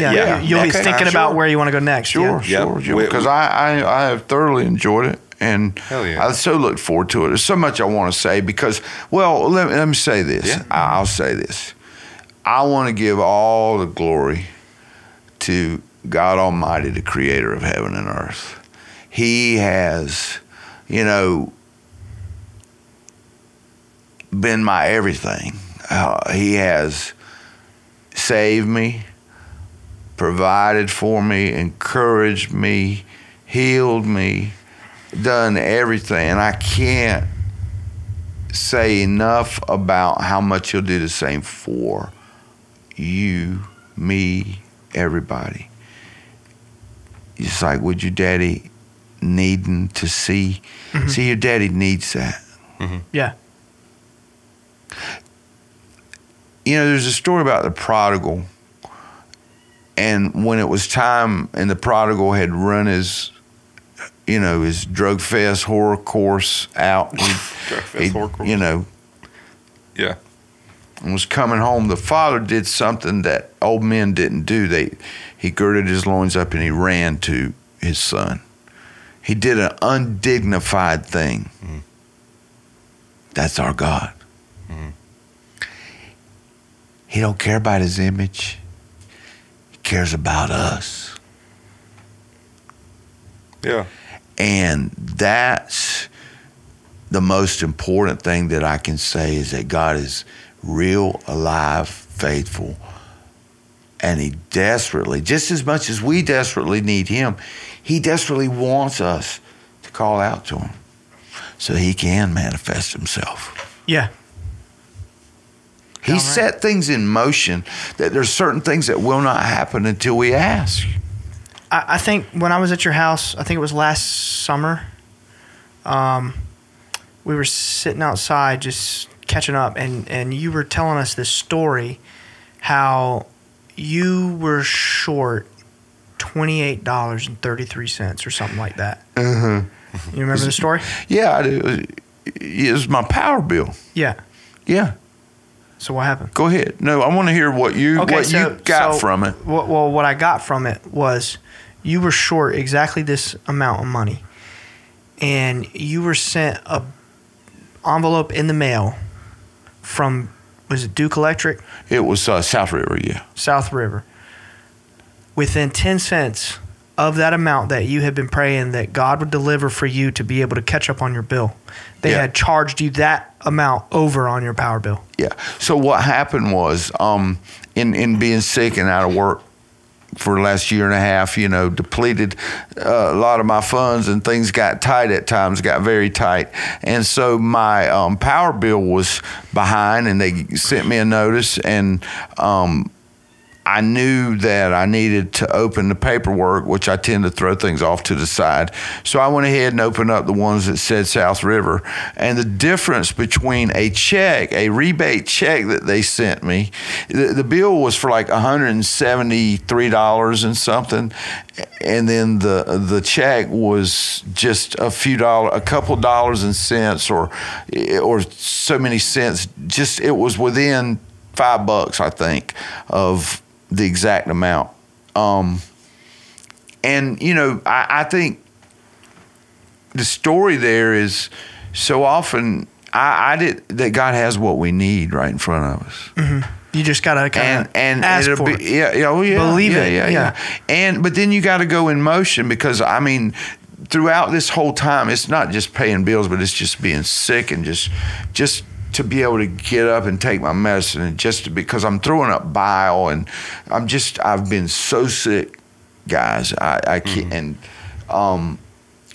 Okay, thinking sure. about where you want to go next. Sure, Yeah. sure. Because I have thoroughly enjoyed it, And Hell yeah. I so look forward to it. There's so much I want to say because, well, let me say this. Yeah. I'll say this. I want to give all the glory to God Almighty, the creator of heaven and earth. He has, you know, been my everything. He has saved me, provided for me, encouraged me, healed me, done everything. And I can't say enough about how much he'll do the same for you, me, everybody. It's like, would your daddy needing to see? Mm-hmm. See, your daddy needs that. Mm-hmm. Yeah. You know, there's a story about the prodigal, and when it was time and the prodigal had run his, you know, his drug fest horror course out, you know, Yeah. and was coming home, the father did something that old men didn't do. He girded his loins up and he ran to his son. He did an undignified thing. Mm-hmm. That's our God. Mm-hmm. He don't care about his image. He cares about us. Yeah. And that's the most important thing that I can say is that God is real, alive, faithful. And he desperately, just as much as we desperately need him, he desperately wants us to call out to him so he can manifest himself. Yeah. He set things in motion that there's certain things that will not happen until we ask. I think when I was at your house, I think it was last summer, we were sitting outside just catching up, and you were telling us this story how you were short $28.33 or something like that. Mm-hmm. You remember the story? Yeah, I do. It was my power bill. Yeah. Yeah. So what happened? Go ahead. No, I want to hear what you got from it. Well, what I got from it was you were short exactly this amount of money, and you were sent a envelope in the mail from, was it Duke Electric? It was South River, yeah. South River. Within 10 cents of that amount that you had been praying that God would deliver for you to be able to catch up on your bill, they had charged you that amount over on your power bill. Yeah. So what happened was, in being sick and out of work for the last year and a half, you know, depleted a lot of my funds, and things got tight at times, got very tight. And so my power bill was behind, and they sent me a notice, and I knew that I needed to open the paperwork, which I tend to throw things off to the side. So I went ahead and opened up the ones that said South River. And the difference between a check, a rebate check that they sent me, the bill was for like $173 and something. And then the check was just a couple dollars and cents or so many cents. Just, it was within $5, I think, of the exact amount. And, you know, I think the story there is so often that God has what we need right in front of us. Mm-hmm. You just got to kind of ask for it. Believe it. Yeah. But then you got to go in motion because, I mean, throughout this whole time, it's not just paying bills, but it's just being sick and just to be able to get up and take my medicine, and because I'm throwing up bile, and I've been so sick, guys. I can't, and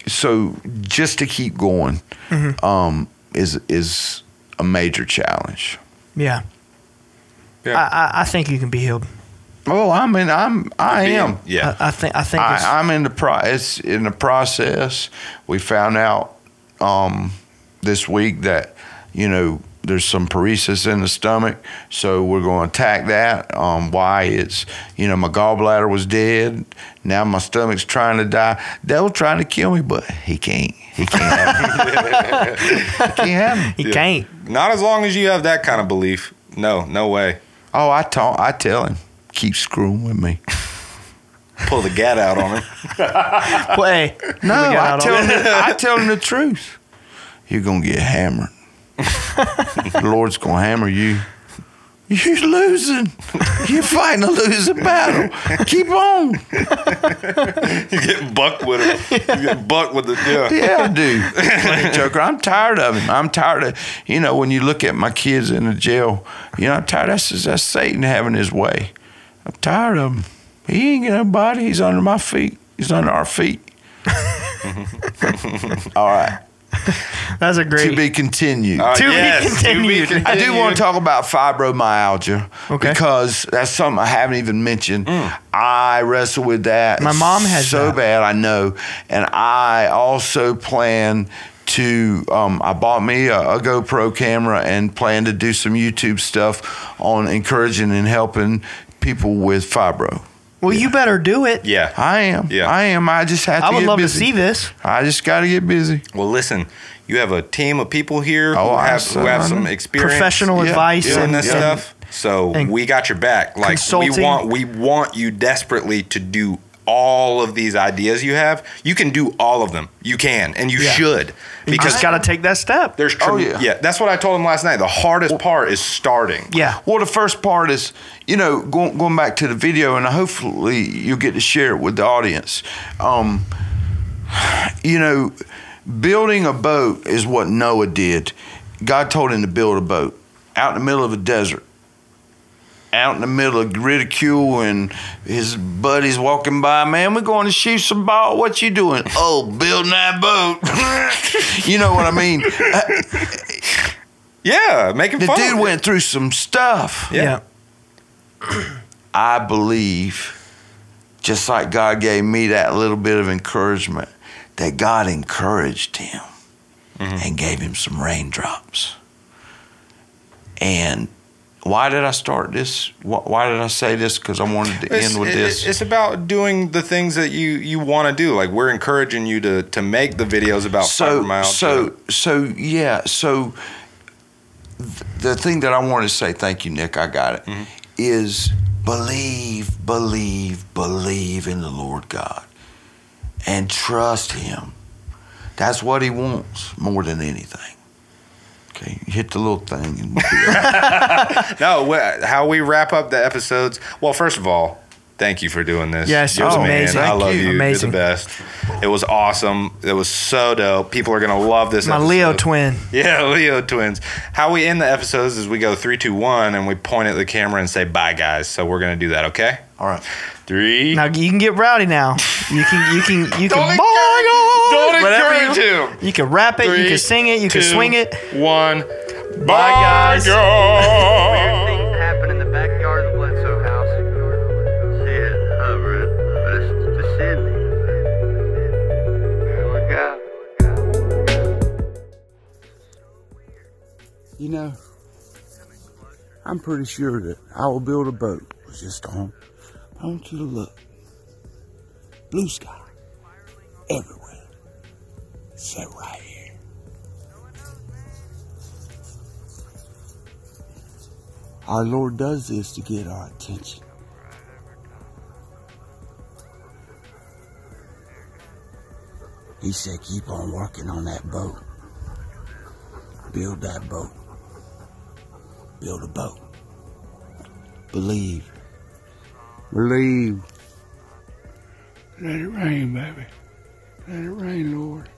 so just to keep going is a major challenge. Yeah. I think you can be healed. Oh, I am. Yeah. I think I'm in the process. We found out this week that, you know, there's some paresis in the stomach, so we're going to attack that. Why? It's, you know, my gallbladder was dead. Now my stomach's trying to die. Devil trying to kill me, but he can't. He can't have me. He can't have me. He can't. Not as long as you have that kind of belief. No way. Oh, I tell him, keep screwing with me. Pull the gat out on him. Well, hey, No, I tell him the truth. You're going to get hammered. The Lord's going to hammer you. You're losing. You're fighting a losing battle. Keep on. You get bucked with it. You get bucked with it. Yeah. Yeah, I do. Joker, I'm tired of him. I'm tired of, when you look at my kids in the jail, I'm tired. That's Satan having his way. I'm tired of him. He ain't got nobody. He's under my feet. He's under our feet. All right. that's a great. To be continued. To be continued. I do want to talk about fibromyalgia because that's something I haven't even mentioned. I wrestle with that. My mom has so that. bad, I know. And I also plan to, I bought me a GoPro camera and plan to do some YouTube stuff on encouraging and helping people with fibro. Well, you better do it. Yeah. I am. Yeah. I am. I just have to I would get love busy. to see this. I just got to get busy. Well, listen, you have a team of people here Oh, who I have saw some it. experience Professional Yeah. advice doing and this stuff. So and we got your back. Like consulting. we want you desperately to do all of these ideas you have. You can do all of them. You can, and you should. You Because just got to take that step. there's yeah. that's what I told him last night. The hardest part is starting. Yeah. Well, the first part is, going back to the video, and hopefully you'll get to share it with the audience. Building a boat is what Noah did. God told him to build a boat out in the middle of a desert, out in the middle of ridicule, and his buddies walking by. Man, we're going to shoot some ball. What you doing? Oh, building that boat. You know what I mean? Yeah, making The fun. dude went through some stuff. Yeah. I believe, just like God gave me that little bit of encouragement, that God encouraged him and gave him some raindrops. And why did I start this? Why did I say this? Because I wanted to end with this. It's about doing the things that you want to do. Like, we're encouraging you to make the videos about fibromyalgia. So the thing that I wanted to say, thank you, Nick, I got it, is believe in the Lord God and trust him. That's what he wants more than anything. Okay, you hit the little thing. And No, how we wrap up the episodes. Well, first of all, thank you for doing this. Yes, You're it was the man. amazing. I Thank love you. you. Amazing. You're the best. It was awesome. It was so dope. People are going to love this My episode. Leo twin. Yeah, Leo twins. How we end the episodes is we go 3, 2, 1, and we point at the camera and say, bye, guys. So we're going to do that, okay? all right. 3. Now you can get rowdy now. You can Don't whatever encourage him. You can rap it, you 3, can sing it, you can 2, swing it. 1. Bye, Bye, guys. guys. Things happen in the backyard of the Bledsoe house. See it hovering, but it's descending. There we go. I'm pretty sure that I will build a boat. It's just on. I want you to look. Blue sky. Everywhere. Set right here. Our Lord does this to get our attention. He said, keep on working on that boat. Build that boat. Build a boat. Believe. Believe. Let it rain, baby. Let it rain, Lord.